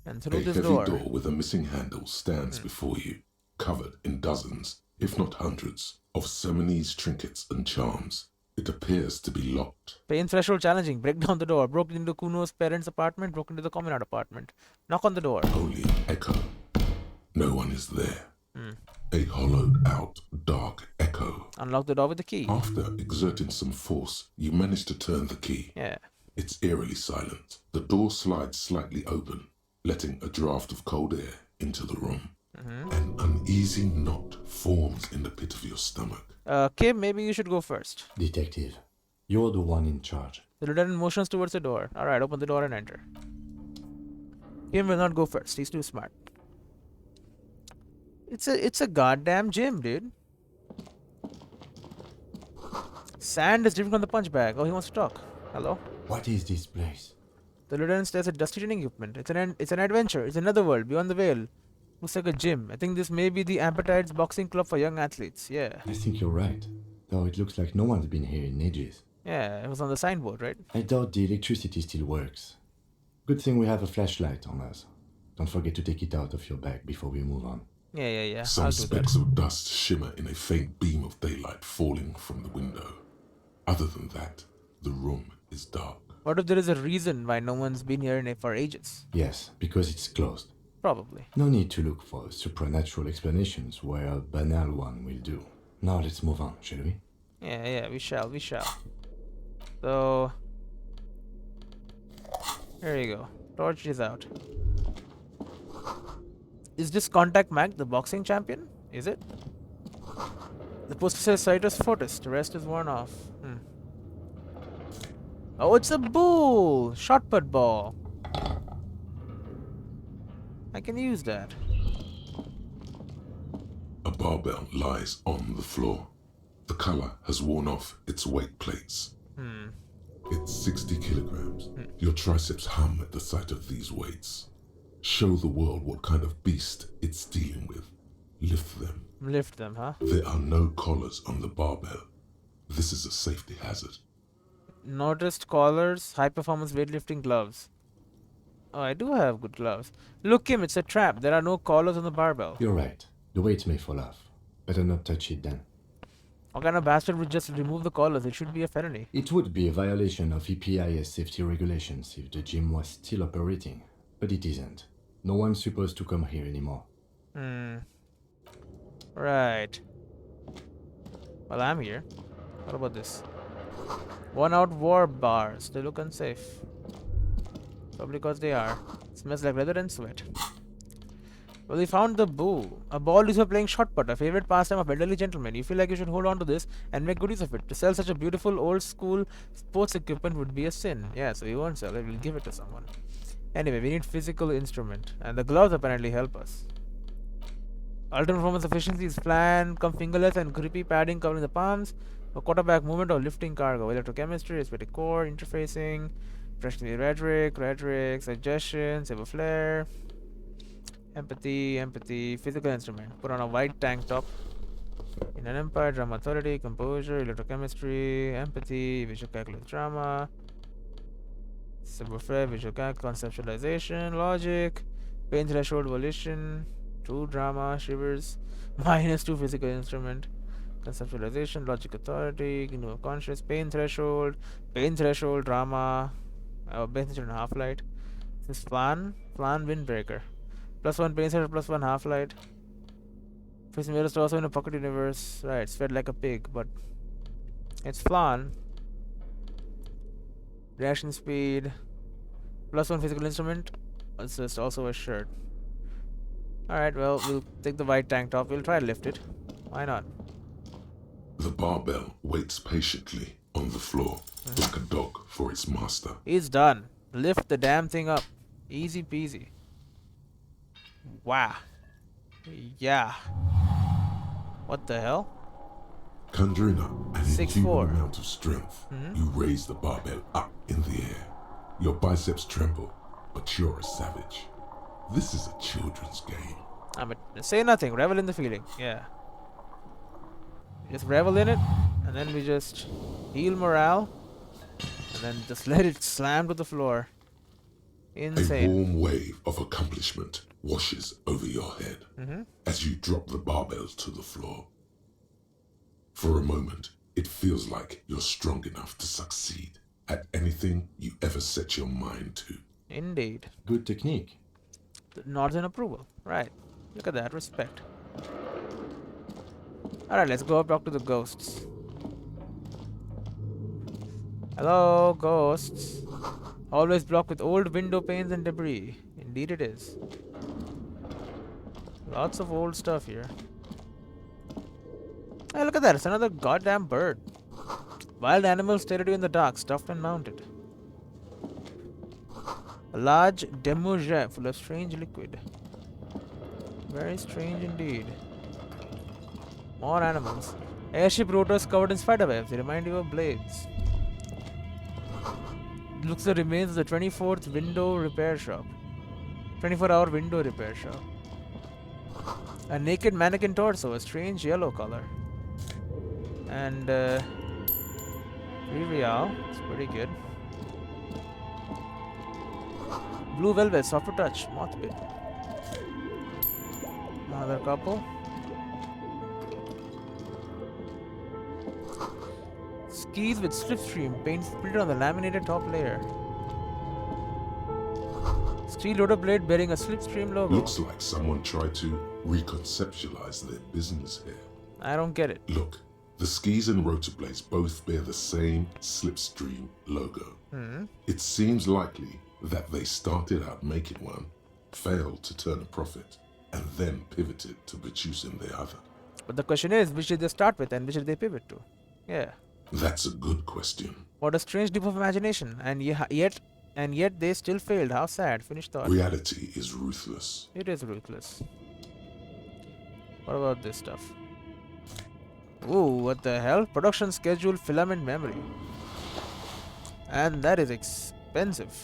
And through A this heavy door. door with a missing handle stands before you, covered in dozens, if not hundreds, of Sebanese trinkets and charms. It appears to be locked. Pain threshold challenging. Break down the door. Broke into Kuno's parents' apartment. Broke into the communard apartment. Knock on the door. Only an echo. No one is there. A hollowed out, dark echo. Unlock the door with the key. After exerting some force, you manage to turn the key. Yeah. It's eerily silent. The door slides slightly open, letting a draft of cold air into the room. An uneasy knot forms in the pit of your stomach. Kim, maybe you should go first. Detective, you're the one in charge. The lieutenant motions towards the door. Alright, open the door and enter. Kim will not go first. He's too smart. It's a goddamn gym, dude. Sand is different from the punch bag. Oh, he wants to talk. Hello? What is this place? The Lieutenant stares at dusty training equipment. It's an adventure. It's another world beyond the veil. Looks like a gym. I think this may be the Appetite's boxing club for young athletes. Yeah. I think you're right. Though it looks like no one's been here in ages. Yeah, it was on the signboard, right? I doubt the electricity still works. Good thing we have a flashlight on us. Don't forget to take it out of your bag before we move on. Yeah. Some I'll do that. specks of dust shimmer in a faint beam of daylight falling from the window. Other than that, the room is dark. What if there is a reason why no one's been here for ages? Yes, because it's closed. Probably. No need to look for supernatural explanations where a banal one will do. Now let's move on, shall we? Yeah, we shall. So, here you go. Torch is out. Is this Contact Mag the boxing champion? Is it? The poster says Citus Fortis. The rest is worn off. Oh, it's a bull! Shot put ball. I can use that. A barbell lies on the floor. The color has worn off its weight plates. It's 60 kilograms. Your triceps hum at the sight of these weights. Show the world what kind of beast it's dealing with. Lift them. Lift them, huh? There are no collars on the barbell. This is a safety hazard. Noticed collars, high performance weightlifting gloves. Oh, I do have good gloves. Look, Kim, it's a trap. There are no collars on the barbell. You're right. The weight may fall off. Better not touch it then. What kind of bastard would just remove the collars? It should be a felony. It would be a violation of EPIS safety regulations if the gym was still operating, but it isn't. No one's supposed to come here anymore. Right. Well, I'm here. What about this? Worn out war bars. They look unsafe. Probably because they are. Smells like leather and sweat. Well, we found the bull. A ball used for playing shot put, a favorite pastime of elderly gentlemen. You feel like you should hold on to this and make good use of it. To sell such a beautiful old school sports equipment would be a sin. Yeah, so we won't sell it. We'll give it to someone. Anyway, we need physical instrument. And the gloves apparently help us. Ultimate performance efficiency is flan, come fingerless and grippy padding covering the palms. A quarterback movement or lifting cargo. Electrochemistry, aesthetic core, interfacing, freshly rhetoric, suggestion, saber flare. Empathy, physical instrument. Put on a white tank top. In an empire, drama authority, composure, electrochemistry, empathy, visual calculus drama. Saber flare, visual calc, conceptualization, logic, pain threshold, volition, true drama, shivers, -2 physical instrument. Conceptualization, logic authority, kingdom of conscious, pain threshold, drama, pain threshold and half light. This is flan windbreaker. +1 pain threshold, +1 half light. Facing mirrors also in a pocket universe. Right, it's fed like a pig, but it's flan. Reaction speed, +1 physical instrument. It's just also a shirt. Alright, well, we'll take the white tank top. We'll try to lift it. Why not? The barbell waits patiently on the floor, like a dog for its master. It's done. Lift the damn thing up. Easy peasy. Wow. Yeah. What the hell? Conjuring up an 6'4". inhuman amount of strength, you raise the barbell up in the air. Your biceps tremble, but you're a savage. This is a children's game. Say nothing. Revel in the feeling. Yeah. Just revel in it, and then we just heal morale, and then just let it slam to the floor. A Insane. warm wave of accomplishment washes over your head as you drop the barbell to the floor. For a moment, it feels like you're strong enough to succeed at anything you ever set your mind to. Indeed. Good technique. Nods in approval. Right. Look at that. Respect. Alright, let's go up talk to the ghosts. Hello, ghosts. Always blocked with old window panes and debris. Indeed it is. Lots of old stuff here. Hey, look at that. It's another goddamn bird. Wild animals stare at you in the dark, stuffed and mounted. A large demojet full of strange liquid. Very strange indeed. More animals. Airship rotors covered in spiderwebs. They remind you of blades. Looks the remains of the 24th window repair shop. 24-hour window repair shop. A naked mannequin torso, a strange yellow color. And 3 real. It's pretty good. Blue velvet, softer touch, mothbit. Another couple. Skis with slipstream, paint printed on the laminated top layer. Steel rotor blade bearing a slipstream logo. Looks like someone tried to reconceptualize their business here. I don't get it. Look, the skis and rotor blades both bear the same slipstream logo. It seems likely that they started out making one, failed to turn a profit, and then pivoted to producing the other. But the question is, which did they start with and which did they pivot to? Yeah. That's a good question. What a strange leap of imagination, and yet they still failed. How sad. Finish thought. Reality is ruthless. It is ruthless. What about this stuff? Ooh, what the hell? Production schedule filament memory. And that is expensive.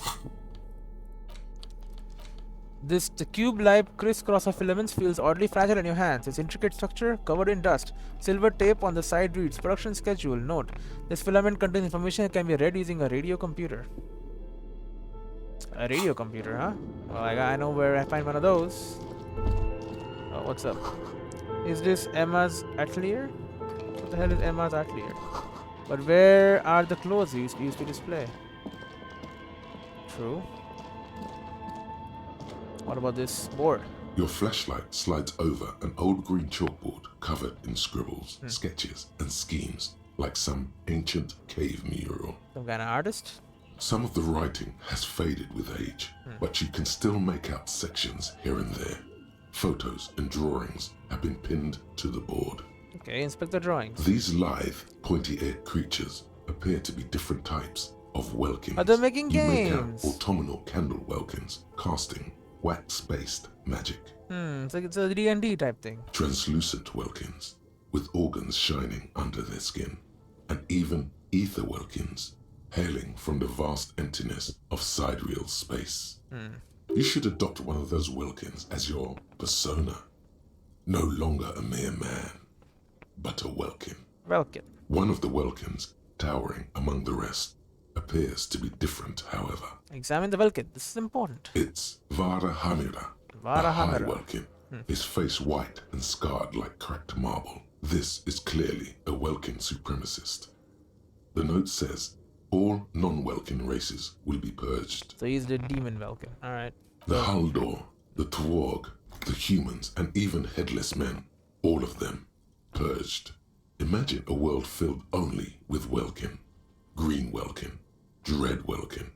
The cube-like crisscross of filaments feels oddly fragile in your hands. Its intricate structure covered in dust. Silver tape on the side reads production schedule. Note: this filament contains information that can be read using a radio computer. A radio computer, huh? Well, I know where I find one of those. Oh, what's up? Is this Emma's atelier? What the hell is Emma's atelier? But where are the clothes used to display? True. What about this board? Your flashlight slides over an old green chalkboard covered in scribbles, sketches, and schemes, like some ancient cave mural. Some kind of artist? Some of the writing has faded with age, but you can still make out sections here and there. Photos and drawings have been pinned to the board. Okay, inspect the drawings. These lithe, pointy-eared creatures appear to be different types of welkins. Are they making You games? make out autumnal candle welkins, casting wax-based magic. It's a D&D type thing. Translucent welkins, with organs shining under their skin, and even ether welkins, hailing from the vast emptiness of sidereal space. You should adopt one of those welkins as your persona. No longer a mere man, but a welkin. Welkin. One of the welkins, towering among the rest, appears to be different, however. Examine the Welkin. This is important. It's Vara Hamira, a high welkin, his face white and scarred like cracked marble. This is clearly a Welkin supremacist. The note says, all non-Welkin races will be purged. So he's the demon Welkin. Alright. The Haldor, the Twarg, the humans, and even headless men, all of them, purged. Imagine a world filled only with Welkin, Green Welkin, Dread Welkin,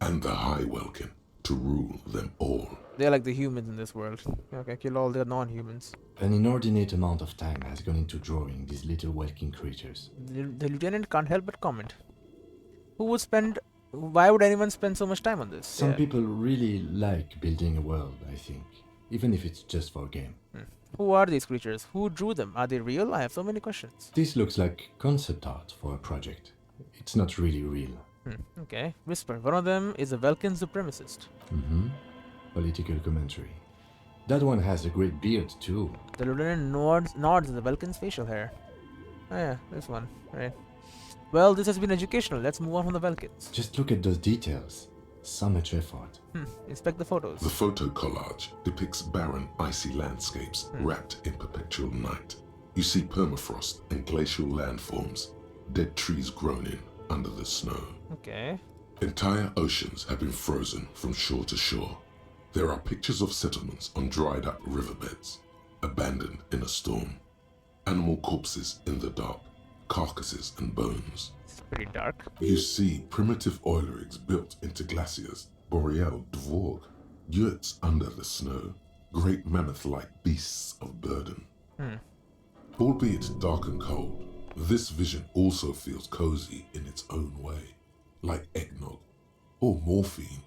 and the High Welkin to rule them all. They're like the humans in this world. Okay, kill all the non-humans. An inordinate amount of time has gone into drawing these little welking creatures. The lieutenant can't help but comment. Why would anyone spend so much time on this? Some people really like building a world, I think. Even if it's just for a game. Who are these creatures? Who drew them? Are they real? I have so many questions. This looks like concept art for a project. It's not really real. Okay. Whisper. One of them is a Welkin supremacist. Political commentary. That one has a great beard too. The lieutenant nods at the Welkin's facial hair. Oh yeah, this one. Right. Well, this has been educational. Let's move on from the Welkins. Just look at those details. So much effort. Inspect the photos. The photo collage depicts barren, icy landscapes wrapped in perpetual night. You see permafrost and glacial landforms, dead trees grown in under the snow. Okay. Entire oceans have been frozen from shore to shore. There are pictures of settlements on dried up riverbeds, abandoned in a storm. Animal corpses in the dark, carcasses and bones. It's pretty dark. You see primitive oil rigs built into glaciers, boreal dvorg, yurts under the snow, great mammoth-like beasts of burden. Albeit dark and cold, this vision also feels cozy in its own way, like eggnog or morphine,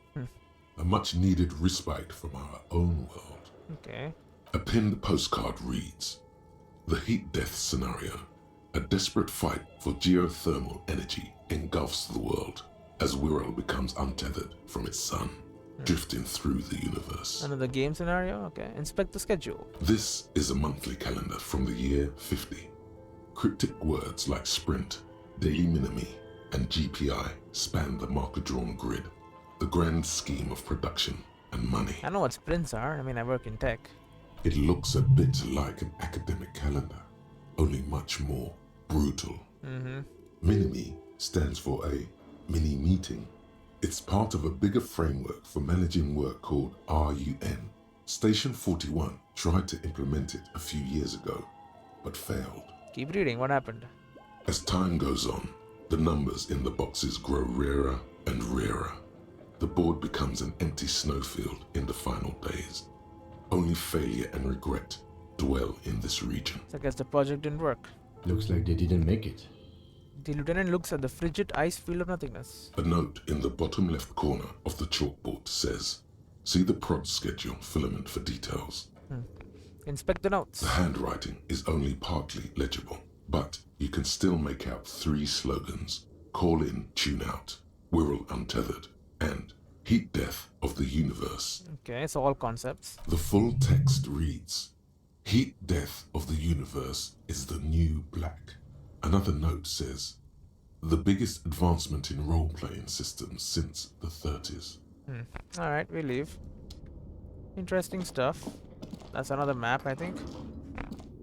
a much-needed respite from our own world. Okay. A pinned postcard reads, "The heat death scenario. A desperate fight for geothermal energy engulfs the world. as Wirral becomes untethered from its sun, drifting through the universe. Another game scenario? Okay. Inspect the schedule. This is a monthly calendar from the year 50. Cryptic words like sprint, daily minimi, and GPI span the marker-drawn grid, the grand scheme of production and money. I know what sprints are. I mean, I work in tech. It looks a bit like an academic calendar, only much more brutal. Minimi stands for a mini meeting. It's part of a bigger framework for managing work called RUN. Station 41 tried to implement it a few years ago, but failed. Keep reading. What happened? As time goes on, the numbers in the boxes grow rarer and rarer. The board becomes an empty snowfield in the final days. Only failure and regret dwell in this region. So I guess the project didn't work. Looks like they didn't make it. The lieutenant looks at the frigid ice field of nothingness. A note in the bottom left corner of the chalkboard says, "See the prod schedule filament for details." Inspect the notes. The handwriting is only partly legible, but you can still make out 3 slogans: Call in, Tune Out, Wirral Untethered, and Heat Death of the Universe. Okay, so all concepts. The full text reads, "Heat Death of the Universe is the new black." Another note says, "The biggest advancement in role-playing systems since the 30s. Alright, we leave. Interesting stuff. That's another map, I think.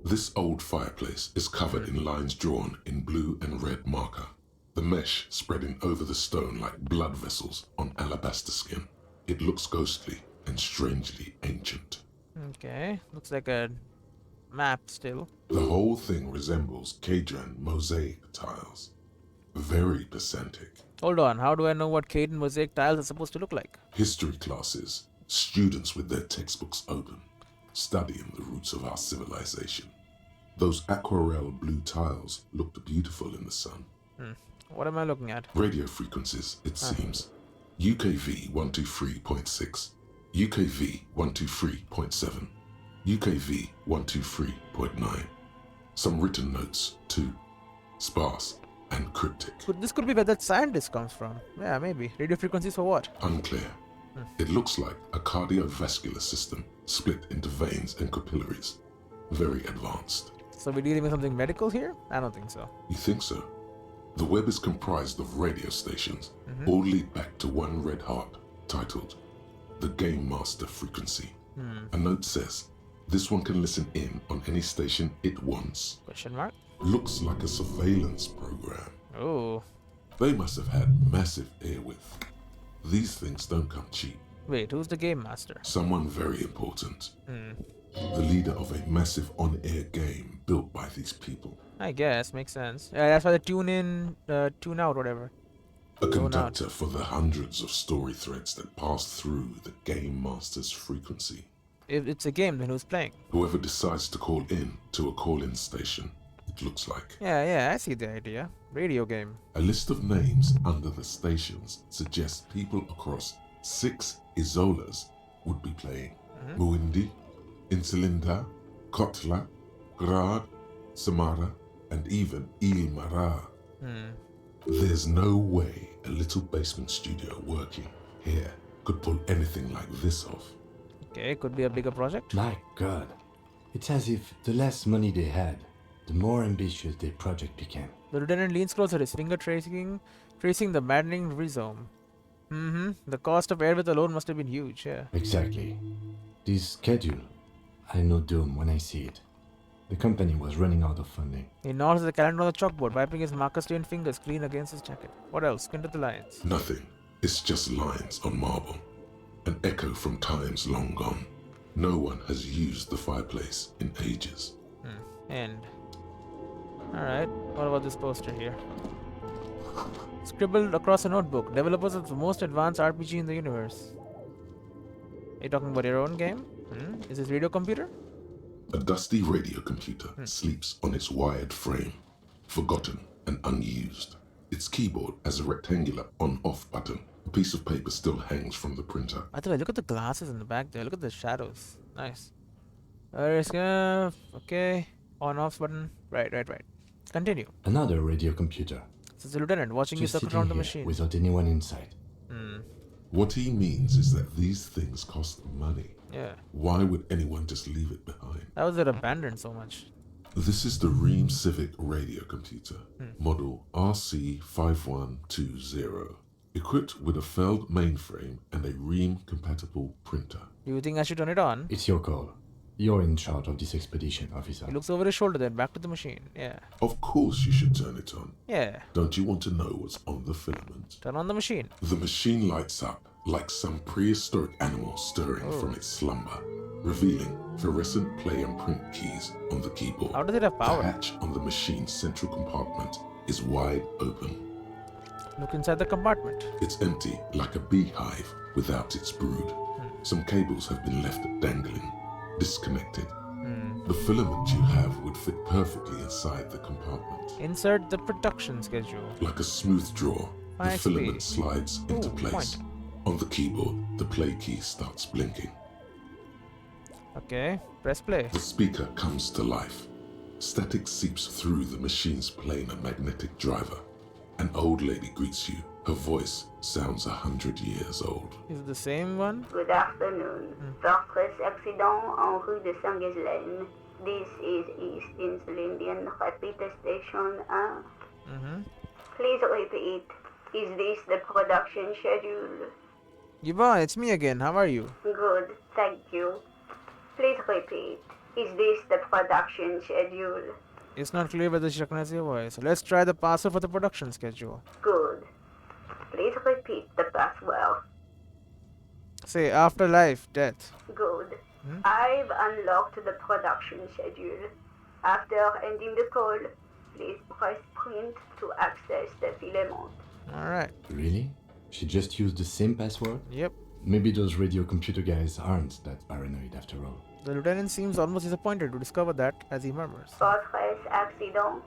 This old fireplace is covered in lines drawn in blue and red marker, the mesh spreading over the stone like blood vessels on alabaster skin. It looks ghostly and strangely ancient. Okay, looks like a map still. The whole thing resembles Kadran mosaic tiles. Very pedantic. Hold on, how do I know what Caden mosaic tiles are supposed to look like? History classes, students with their textbooks open, studying the roots of our civilization. Those aquarelle blue tiles looked beautiful in the sun. What am I looking at? Radio frequencies, it seems. UKV 123.6, UKV 123.7, UKV 123.9. Some written notes, too. Sparse and cryptic. This could be where that scientist comes from. Yeah, maybe. Radio frequencies for what? Unclear. It looks like a cardiovascular system split into veins and capillaries. Very advanced. So we're dealing with something medical here? I don't think so. You think so? The web is comprised of radio stations, all lead back to one red heart, titled the Game Master Frequency. A note says, this one can listen in on any station it wants. Question mark? Looks like a surveillance program. Oh. They must have had massive airwidth. These things don't come cheap. Wait, who's the game master? Someone very important. The leader of a massive on-air game built by these people. I guess, makes sense. Yeah, that's why they tune in, tune out, whatever. A conductor for the hundreds of story threads that pass through the Game Master's frequency. If it's a game, then who's playing? Whoever decides to call in to a call-in station, it looks like. Yeah, I see the idea. Radio game. A list of names under the stations suggests people across 6 Isolas would be playing. Muindi, Insulinda, Kotla, Grad, Samara, and even Ilmara. There's no way a little basement studio working here could pull anything like this off. Okay, could be a bigger project. My God. It's as if the less money they had, the more ambitious their project became. The lieutenant leans closer, his finger tracing the maddening rhizome. The cost of airwidth alone must have been huge, yeah. Exactly. This schedule, I know doom when I see it. The company was running out of funding. He nods at the calendar on the chalkboard, wiping his marker-stained fingers clean against his jacket. What else? Squint at the lines. Nothing. It's just lines on marble. An echo from times long gone. No one has used the fireplace in ages. End. Alright, what about this poster here? Scribbled across a notebook. Developers of the most advanced RPG in the universe. Are you talking about your own game? Is this radio computer? A dusty radio computer sleeps on its wired frame, forgotten and unused. Its keyboard has a rectangular on-off button. A piece of paper still hangs from the printer. By the way, look at the glasses in the back there. Look at the shadows. Nice. Okay. On-off button. Right. Continue. Another radio computer. It's the lieutenant watching you Just circle sitting around the here machine. without anyone inside. What he means is that these things cost money. Yeah. Why would anyone just leave it behind? How was it abandoned so much? This is the Ream Civic radio computer, model RC5120, equipped with a Feld mainframe and a Ream-compatible printer. Do you think I should turn it on? It's your call. You're in charge of this expedition, officer. He looks over his shoulder then, back to the machine. Yeah. Of course you should turn it on. Yeah. Don't you want to know what's on the filament? Turn on the machine. The machine lights up like some prehistoric animal stirring from its slumber, revealing fluorescent play and print keys on the keyboard. How does it have The power? hatch on the machine's central compartment is wide open. Look inside the compartment. It's empty like a beehive without its brood. Some cables have been left dangling, disconnected. The filament you have would fit perfectly inside the compartment. Insert the production schedule. Like a smooth drawer, the I filament see. slides into Ooh, place. point. On the keyboard, the play key starts blinking. Okay. Press play. The speaker comes to life. Static seeps through the machine's planar magnetic driver. An old lady greets you. Her voice sounds 100 years old. Is it the same one? Good afternoon. Fortress accident en rue de Saint-Ghislaine. This is East Insulindian Repeater Station 1. Please repeat. Is this the production schedule? Yvonne, it's me again. How are you? Good, thank you. Please repeat. Is this the production schedule? It's not clear whether she recognizes your voice. Let's try the password for the production schedule. Good. Please repeat the password. Say afterlife, death. Good. I've unlocked the production schedule. After ending the call, please press print to access the filament. Alright. Really? She just used the same password? Yep. Maybe those radio computer guys aren't that paranoid after all. The lieutenant seems almost disappointed to discover that as he murmurs. Fortress accident.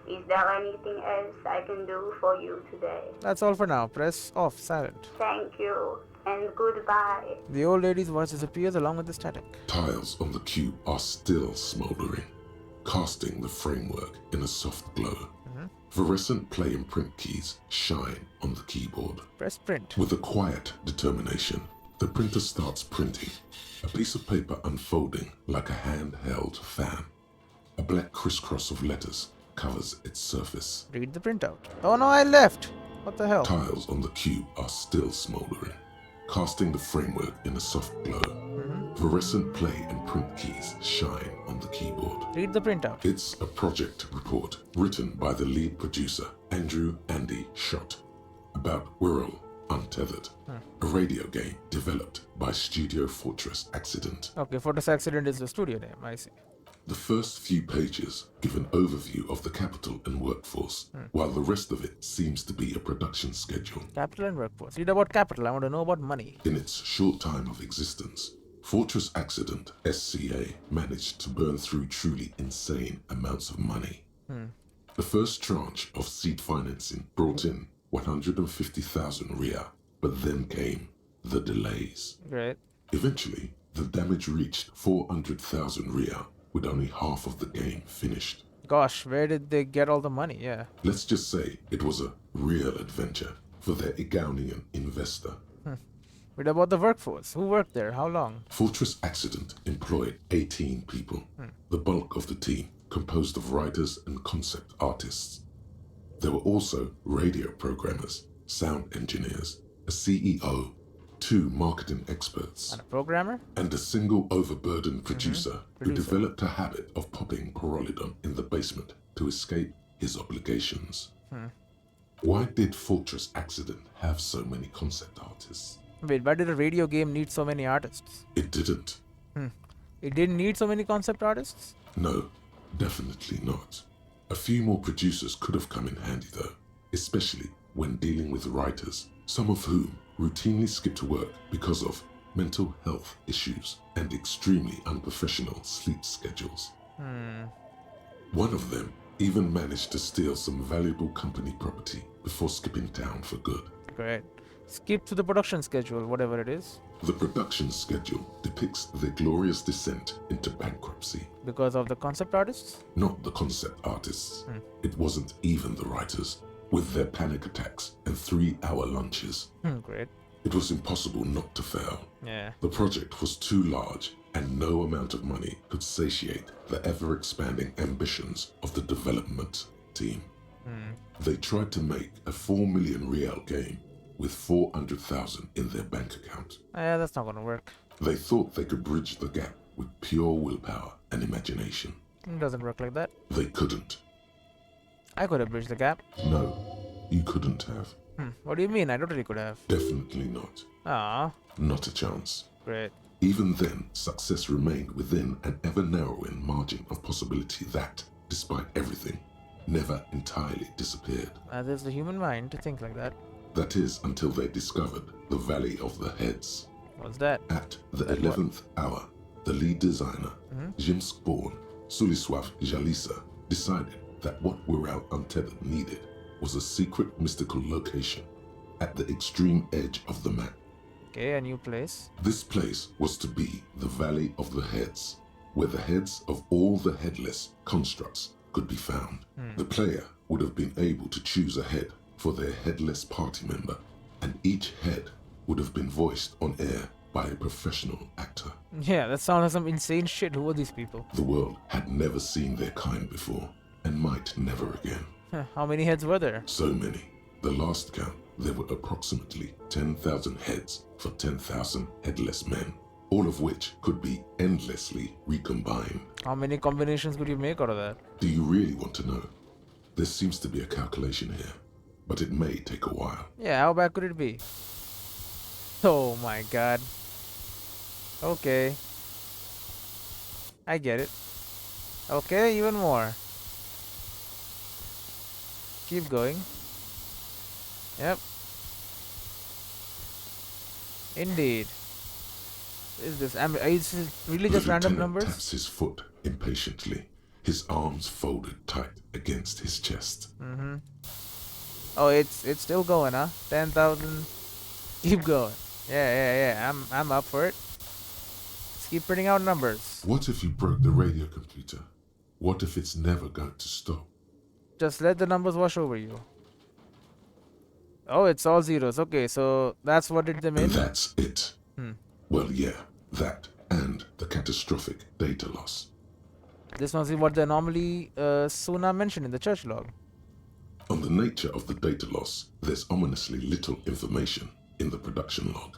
Is there anything else I can do for you today? That's all for now. Press off, silent. Thank you, and goodbye. The old lady's voice disappears along with the static. Tiles on the cube are still smoldering, casting the framework in a soft glow. Fluorescent play and print keys shine on the keyboard. Press print. With a quiet determination, the printer starts printing, a piece of paper unfolding like a handheld fan. A black crisscross of letters covers its surface. Read the printout. Oh no, I left! What the hell? Tiles on the cube are still smoldering, casting the framework in a soft glow. Fluorescent play and print keys shine on the keyboard. Read the printout. It's a project report written by the lead producer, Andrew Andy Schott, about Wirral Untethered, a radio game developed by Studio Fortress Accident. Okay, Fortress Accident is the studio name, I see. The first few pages give an overview of the capital and workforce, while the rest of it seems to be a production schedule. Capital and workforce. Read about capital, I want to know about money. In its short time of existence, Fortress Accident, SCA, managed to burn through truly insane amounts of money. The first tranche of seed financing brought in 150,000 Ria, but then came the delays. Great. Eventually, the damage reached 400,000 Ria, with only half of the game finished. Gosh, where did they get all the money? Yeah. Let's just say it was a real adventure for their Igaunian investor. Read about the workforce. Who worked there? How long? Fortress Accident employed 18 people. The bulk of the team composed of writers and concept artists. There were also radio programmers, sound engineers, a CEO, 2 marketing experts, And a programmer? and a single overburdened producer who Producer. developed a habit of popping Porolidon in the basement to escape his obligations. Why did Fortress Accident have so many concept artists? Wait, why did a radio game need so many artists? It didn't. It didn't need so many concept artists? No, definitely not. A few more producers could have come in handy though, especially when dealing with writers, some of whom routinely skip to work because of mental health issues and extremely unprofessional sleep schedules. One of them even managed to steal some valuable company property before skipping town for good. Great. Skip to the production schedule, whatever it is. The production schedule depicts their glorious descent into bankruptcy. Because of the concept artists? Not the concept artists. It wasn't even the writers. with their panic attacks and 3-hour lunches. Great. It was impossible not to fail. Yeah. The project was too large, and no amount of money could satiate the ever-expanding ambitions of the development team. They tried to make a 4 million real game with 400,000 in their bank account. Yeah, that's not gonna work. They thought they could bridge the gap with pure willpower and imagination. It doesn't work like that. They couldn't. I could have bridged the gap. No, you couldn't have. What do you mean? I totally could have. Definitely not. Ah, Not a chance. great. Even then, success remained within an ever-narrowing margin of possibility that, despite everything, never entirely disappeared. There's the human mind to think like that. That is, until they discovered the Valley of the Heads. What's that? At the What? 11th hour, the lead designer, Jimskborn Suliswaf Jalisa, decided that what Wirral Untethered needed was a secret mystical location at the extreme edge of the map. Okay, a new place. This place was to be the Valley of the Heads, where the heads of all the headless constructs could be found. The player would have been able to choose a head for their headless party member, and each head would have been voiced on air by a professional actor. Yeah, that sounds like some insane shit. Who are these people? The world had never seen their kind before, and might never again. How many heads were there? So many. The last count, there were approximately 10,000 heads for 10,000 headless men, all of which could be endlessly recombined. How many combinations could you make out of that? Do you really want to know? There seems to be a calculation here, but it may take a while. Yeah, how bad could it be? Oh my god. Okay. I get it. Okay, even more. Keep going. Yep. Indeed. Is this? Is this really just The random lieutenant numbers? taps his foot impatiently, his arms folded tight against his chest. Oh, it's still going, huh? 10,000. Keep going. Yeah. I'm up for it. Let's keep printing out numbers. What if you broke the radio computer? What if it's never going to stop? Just let the numbers wash over you. Oh, it's all zeros. Okay, so that's what did them in. That's it. Well, yeah, that and the catastrophic data loss. This must be what the anomaly Suna mentioned in the church log. On the nature of the data loss, there's ominously little information in the production log.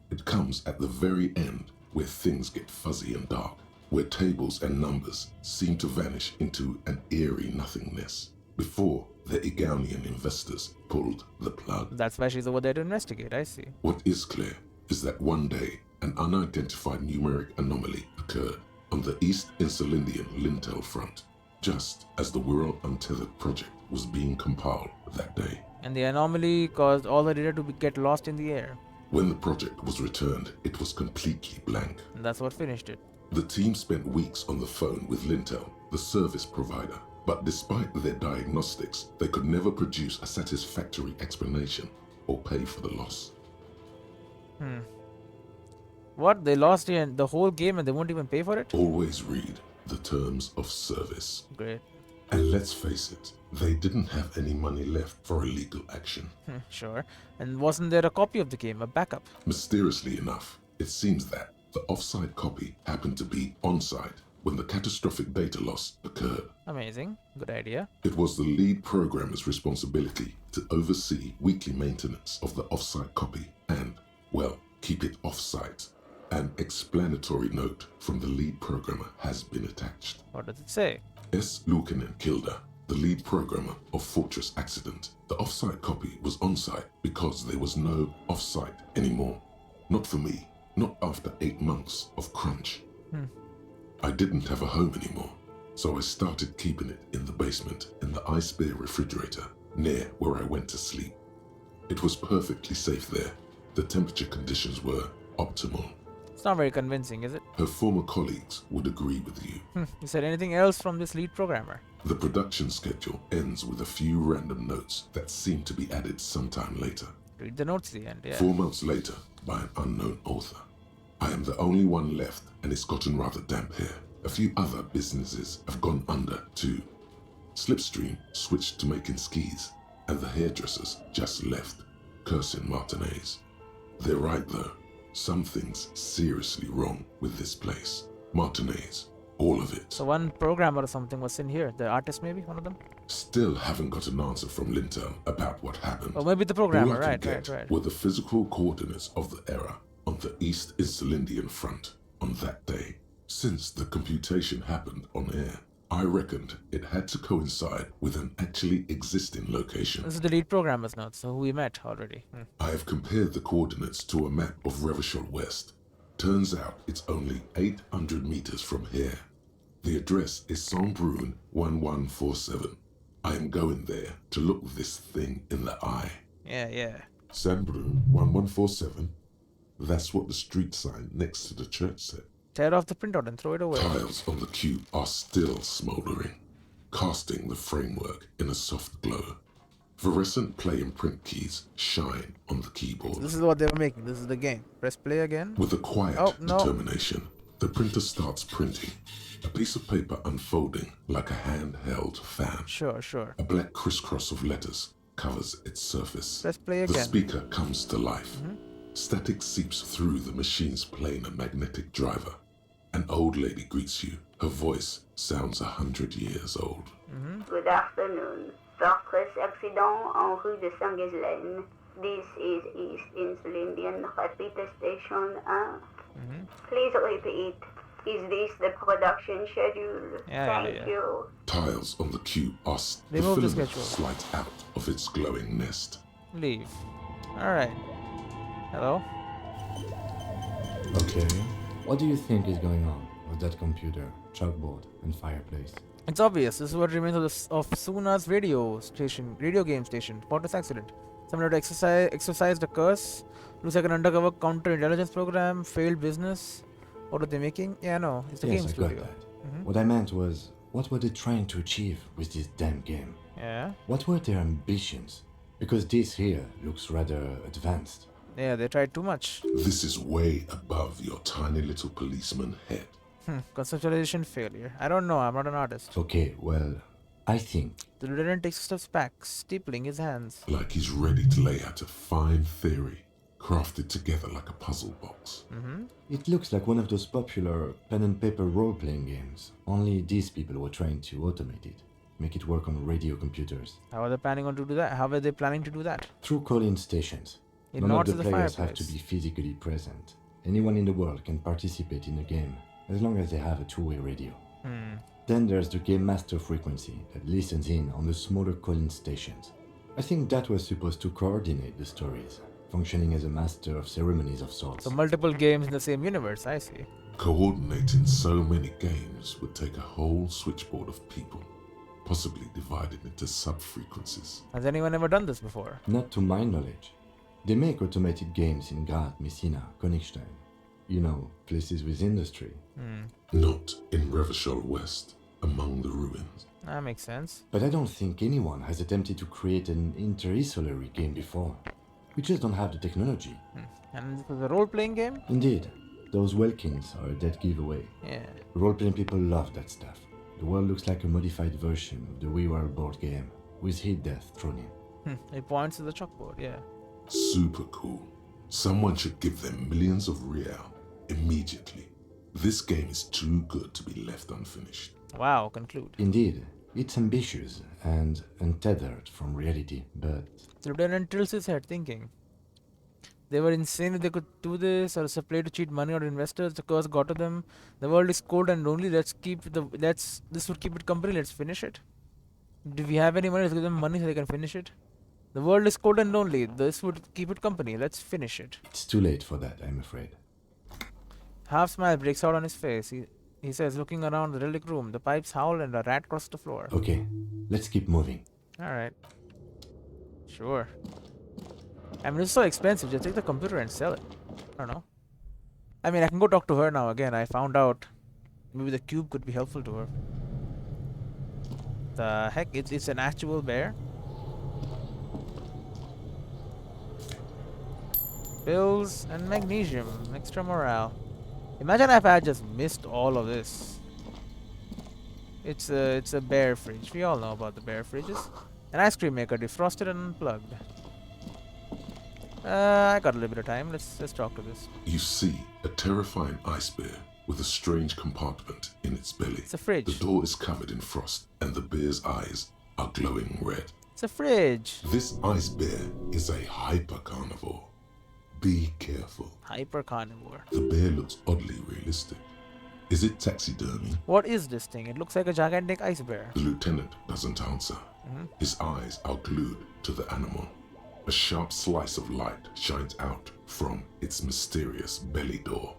It comes at the very end, where things get fuzzy and dark, where tables and numbers seem to vanish into an eerie nothingness, before the Igaunian investors pulled the plug. That's why she's over there to investigate, I see. What is clear is that one day, an unidentified numeric anomaly occurred on the East Insulindian lintel front, just as the Wirral Untethered project was being compiled that day. And the anomaly caused all the data to get lost in the air. When the project was returned, it was completely blank. And that's what finished it. The team spent weeks on the phone with Lintel, the service provider, but despite their diagnostics, they could never produce a satisfactory explanation or pay for the loss. What? They lost the whole game and they won't even pay for it? Always read the terms of service. Great. And let's face it, they didn't have any money left for illegal action. Sure. And wasn't there a copy of the game, a backup? Mysteriously enough, it seems that the offsite copy happened to be on-site when the catastrophic data loss occurred. Amazing. Good idea. It was the lead programmer's responsibility to oversee weekly maintenance of the offsite copy and, well, keep it offsite. An explanatory note from the lead programmer has been attached. What does it say? S. Luukinen Kilda, the lead programmer of Fortress Accident. The offsite copy was on-site because there was no offsite anymore. Not for me, not after 8 months of crunch. I didn't have a home anymore, so I started keeping it in the basement in the ice bear refrigerator near where I went to sleep. It was perfectly safe there. The temperature conditions were optimal. It's not very convincing, is it? Her former colleagues would agree with you. You said anything else from this lead programmer? The production schedule ends with a few random notes that seem to be added sometime later. Read the notes at the end, yeah. 4 months later, by an unknown author. I am the only one left, and it's gotten rather damp here. A few other businesses have gone under too. Slipstream switched to making skis. and the hairdressers just left, cursing Martinez. They're right though. Something's seriously wrong with this place. Martinez, all of it. So one programmer or something was in here. The artist maybe, one of them? Still haven't got an answer from Lintel about what happened. Oh, maybe the All programmer, I could right. get were the physical coordinates of the error on the East Insulindian front on that day. Since the computation happened on air, I reckoned it had to coincide with an actually existing location. This is the lead programmer's notes, so who we met already. I have compared the coordinates to a map of Revachol West. Turns out it's only 800 meters from here. The address is Saint-Brun 1147. I am going there to look this thing in the eye. Yeah. Saint-Brun 1147? That's what the street sign next to the church said. Tear off the printout and throw it away. Tiles on the cube are still smoldering, casting the framework in a soft glow. Fluorescent play and print keys shine on the keyboard. This is what they were making. This is the game. Press play again. With a quiet determination, the printer starts printing. A piece of paper unfolding like a handheld fan. Sure. A black crisscross of letters covers its surface. Press play again. The speaker comes to life. Static seeps through the machine's playing a magnetic driver. An old lady greets you. Her voice sounds 100 years old. Good afternoon. Darkest accident en rue de Saint-Ghislaine. This is East Insulindian Repeater Station 1. Please repeat. Is this the production schedule? Thank you. Tiles on the cube are the Remove the filament schedule. slides out of its glowing nest. Leave. Alright. Hello? Okay. What do you think is going on with that computer, chalkboard, and fireplace? It's obvious. This is what remains of Suna's radio game station. Porter's accident. Someone had to exercise the curse. Looks like an undercover counterintelligence program. Failed business. What are they making? Yeah, no. It's the Yes, game I studio. got that. What I meant was, what were they trying to achieve with this damn game? Yeah. What were their ambitions? Because this here looks rather advanced. Yeah, they tried too much. This is way above your tiny little policeman head. Conceptualization failure. I don't know. I'm not an artist. Okay, well, I think The lieutenant takes steps back, steepling his hands. Like he's ready to lay out a fine theory, crafted together like a puzzle box. it looks like one of those popular pen and paper role-playing games. Only these people were trying to automate it, make it work on radio computers. How are they planning to do that? How are they planning to do that? Through call-in stations. It None of nods the to the players have fireplace. to be physically present. Anyone in the world can participate in the game, as long as they have a two-way radio. Then there's the game master frequency that listens in on the smaller call-in stations. I think that was supposed to coordinate the stories, functioning as a master of ceremonies of sorts. So multiple games in the same universe, I see. Coordinating so many games would take a whole switchboard of people, possibly divided into sub-frequencies. Has anyone ever done this before? Not to my knowledge. They make automated games in Graz, Messina, Königstein. You know, places with industry. Not in Revachol West, among the ruins. That makes sense. But I don't think anyone has attempted to create an interinsulary game before. We just don't have the technology. And this was a role-playing game? Indeed, those Welkins are a dead giveaway. Yeah. Role-playing people love that stuff. The world looks like a modified version of the WeWorld board game, with hit death thrown in. It points to the chalkboard, yeah. Super cool. Someone should give them millions of real immediately. This game is too good to be left unfinished. Wow, conclude. Indeed, it's ambitious and untethered from reality, but The lieutenant tilts his head, thinking. They were insane if they could do this, or it's a play to cheat money out of investors. The curse got to them. The world is cold and lonely. This would keep it company. Let's finish it. Do we have any money? Let's give them money so they can finish it. The world is cold and lonely. This would keep it company. Let's finish it. it's too late for that, I'm afraid. Half smile breaks out on his face. He says, looking around the relic room. The pipes howl and a rat crosses the floor. Okay, let's keep moving. Alright. Sure. I mean, it's so expensive. Just take the computer and sell it. I don't know. I mean, I can go talk to her now again. I found out maybe the cube could be helpful to her. The heck? It's an actual bear? Pills and magnesium. Extra morale. Imagine if I had just missed all of this. It's a bear fridge. We all know about the bear fridges. An ice cream maker, defrosted and unplugged. I got a little bit of time. Let's talk to this. You see a terrifying ice bear with a strange compartment in its belly. It's a fridge. The door is covered in frost, and the bear's eyes are glowing red. It's a fridge. This ice bear is a hyper carnivore. Be careful. Hyper carnivore. The bear looks oddly realistic. Is it taxidermy? What is this thing? It looks like a gigantic ice bear. The lieutenant doesn't answer. His eyes are glued to the animal. A sharp slice of light shines out from its mysterious belly door.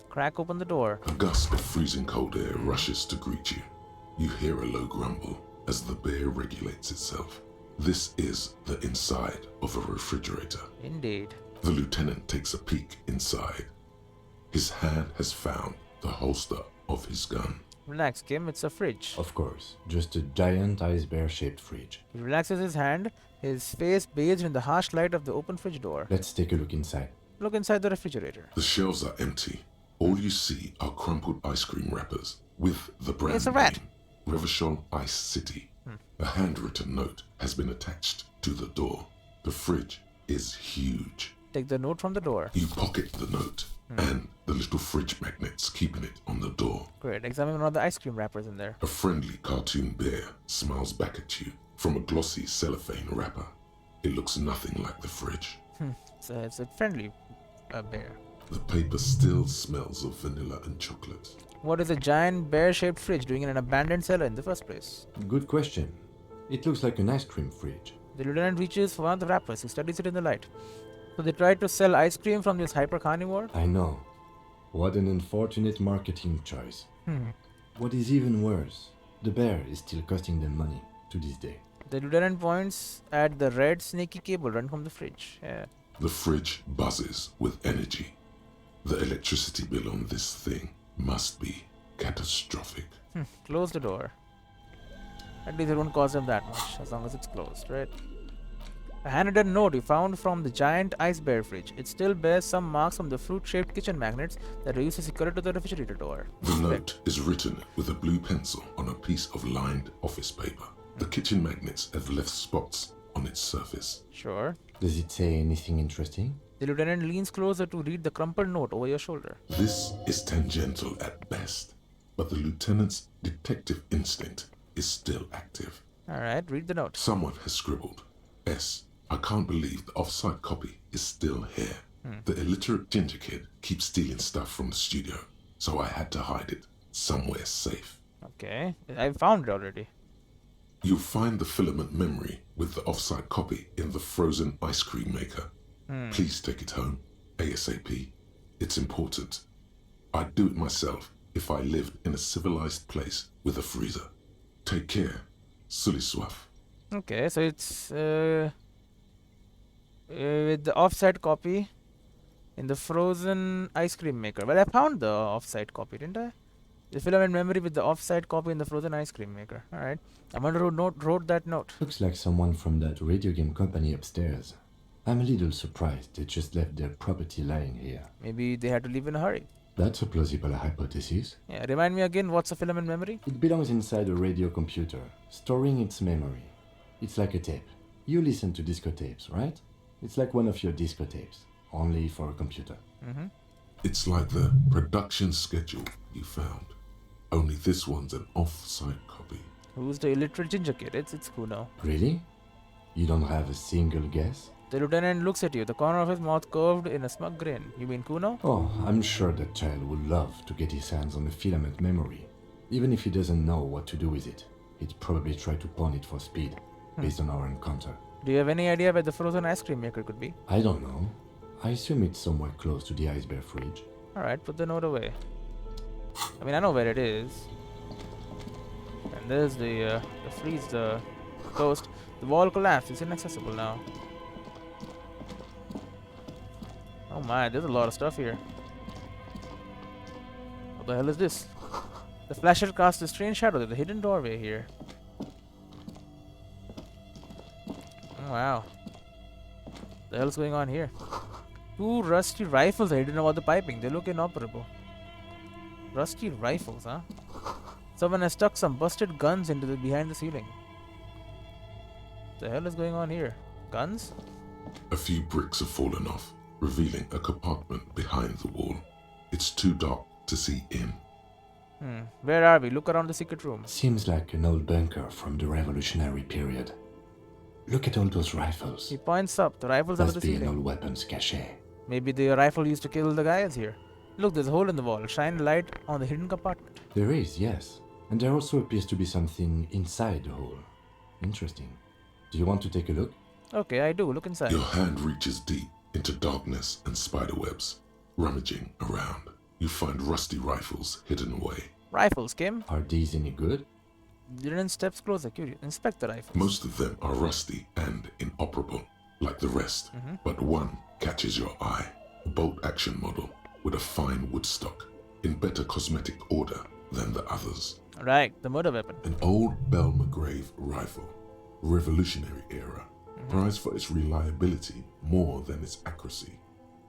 Crack open the door. A gust of freezing cold air rushes to greet you. You hear a low grumble as the bear regulates itself. This is the inside of a refrigerator. Indeed. The lieutenant takes a peek inside. His hand has found the holster of his gun. Relax, Kim. It's a fridge. Of course, just a giant ice bear shaped fridge. He relaxes his hand, his face bathed in the harsh light of the open fridge door. Let's take a look inside. Look inside the refrigerator. The shelves are empty. All you see are crumpled ice cream wrappers with the brand It's a rat. name, Revachol Ice City. A handwritten note has been attached to the door. The fridge is huge. Take the note from the door. You pocket the note and the little fridge magnets keeping it on the door. Great. Examine one of the ice cream wrappers in there. A friendly cartoon bear smiles back at you from a glossy cellophane wrapper. It looks nothing like the fridge. It's a friendly bear. The paper still smells of vanilla and chocolate. What is a giant bear-shaped fridge doing in an abandoned cellar in the first place? Good question. It looks like an ice cream fridge. The lieutenant reaches for one of the wrappers. He studies it in the light. So they tried to sell ice cream from this hyper carnivore? I know. What an unfortunate marketing choice. What is even worse, the bear is still costing them money to this day. The lieutenant points at the red snaky cable run from the fridge. Yeah. The fridge buzzes with energy. The electricity bill on this thing must be catastrophic. Close the door. At least it won't cost them that much, as long as it's closed, right? A handwritten note you found from the giant ice bear fridge. It still bears some marks from the fruit-shaped kitchen magnets that were used to secure it to the refrigerator door. The note is written with a blue pencil on a piece of lined office paper. The kitchen magnets have left spots on its surface. Sure. Does it say anything interesting? The lieutenant leans closer to read the crumpled note over your shoulder. This is tangential at best, but the lieutenant's detective instinct is still active. Alright, read the note. Someone has scribbled, S. I can't believe the off-site copy is still here. The illiterate ginger kid keeps stealing stuff from the studio, so I had to hide it somewhere safe. Okay, I found it already. You'll find the filament memory with the off-site copy in the frozen ice cream maker. Please take it home, ASAP. It's important. I'd do it myself if I lived in a civilized place with a freezer. Take care. Sully Soif. Okay, so it's with the offsite copy in the frozen ice cream maker. Well, I found the offsite copy, didn't I? The filament memory with the offsite copy in the frozen ice cream maker. Alright. I wonder who wrote that note. Looks like someone from that radio game company upstairs. I'm a little surprised they just left their property lying here. Maybe they had to leave in a hurry. That's a plausible hypothesis. Yeah, remind me again, what's a filament memory? It belongs inside a radio computer, storing its memory. It's like a tape. You listen to disco tapes, right? It's like one of your disco tapes, only for a computer. It's like the production schedule you found. Only this one's an off-site copy. Who's the illiterate ginger kid? It's Kuno. Really? You don't have a single guess? The lieutenant looks at you, the corner of his mouth curved in a smug grin. You mean Kuno? Oh, I'm sure that child would love to get his hands on a filament memory. Even if he doesn't know what to do with it, he'd probably try to pawn it for speed, based on our encounter. Do you have any idea where the frozen ice cream maker could be? I don't know. I assume it's somewhere close to the ice bear fridge. Alright, put the note away. I mean, I know where it is. And there's the freeze, the coast. The wall collapsed. It's inaccessible now. Oh my, there's a lot of stuff here. What the hell is this? The flasher casts a strange shadow. There's a hidden doorway here. Oh, wow. What the hell's going on here? Two rusty rifles are hidden above the piping. They look inoperable. Rusty rifles, huh? Someone has stuck some busted guns into the behind the ceiling. The hell is going on here? Guns? A few bricks have fallen off, revealing a compartment behind the wall. It's too dark to see in. Where are we? Look around the secret room. Seems like an old bunker from the revolutionary period. Look at all those rifles. He points up. The rifles under Must the be an ceiling. old weapons cache. Maybe the rifle used to kill the guys here. Look, there's a hole in the wall. Shine light on the hidden compartment. There is, yes. And there also appears to be something inside the hole. Interesting. Do you want to take a look? Okay, I do. Look inside. Your hand reaches deep into darkness and spiderwebs. Rummaging around, you find rusty rifles hidden away. Rifles, Kim. Are these any good? Dylan steps closer. Curious. Inspect the rifles. Most of them are rusty and inoperable, like the rest. But one catches your eye. A bolt-action model with a fine wood stock, in better cosmetic order than the others. Right, the murder weapon. An old Bell McGrave rifle, Revolutionary era, prized for its reliability more than its accuracy.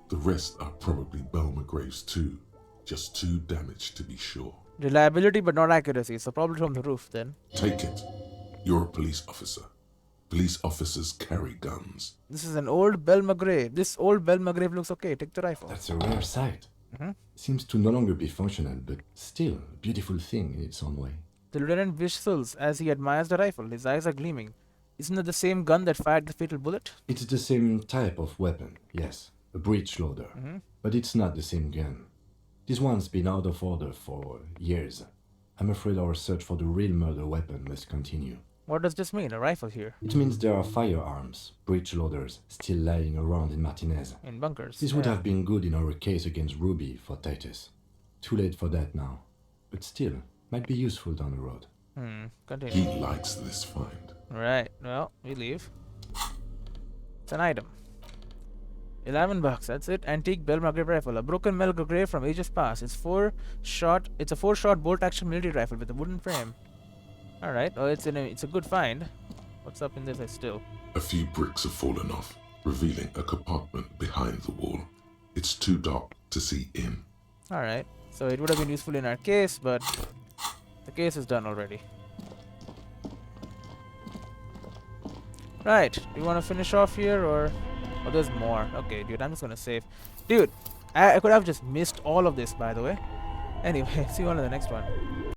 The rest are probably Bell McGraves too, just too damaged to be sure. Reliability but not accuracy, so probably from the roof then. Take it. You're a police officer. Police officers carry guns. This is an old Bell McGrave. This old Bell McGrave looks okay. Take the rifle. That's a rare sight. Seems to no longer be functional, but still a beautiful thing in its own way. The lieutenant whistles as he admires the rifle. His eyes are gleaming. Isn't it the same gun that fired the fatal bullet? It's the same type of weapon, yes. A breech loader. But it's not the same gun. This one's been out of order for years. I'm afraid our search for the real murder weapon must continue. What does this mean? A rifle here? It means there are firearms, breech loaders, still lying around in Martinez. In bunkers. This would have been good in our case against Ruby for Titus. Too late for that now. But still, might be useful down the road. Continue. He likes this find. Right, well, we leave. It's an item. $11, that's it. Antique Bell McGrave rifle. A broken Bell McGrave from ages past. It's a 4-shot bolt-action military rifle with a wooden frame. Alright, oh, it's a good find. What's up in this still? A few bricks have fallen off, revealing a compartment behind the wall. It's too dark to see in. Alright, so it would have been useful in our case, but the case is done already. Right, do you want to finish off here or... Oh, there's more. Okay, dude, I'm just gonna save. Dude, I could have just missed all of this, by the way. Anyway, see you on in the next one.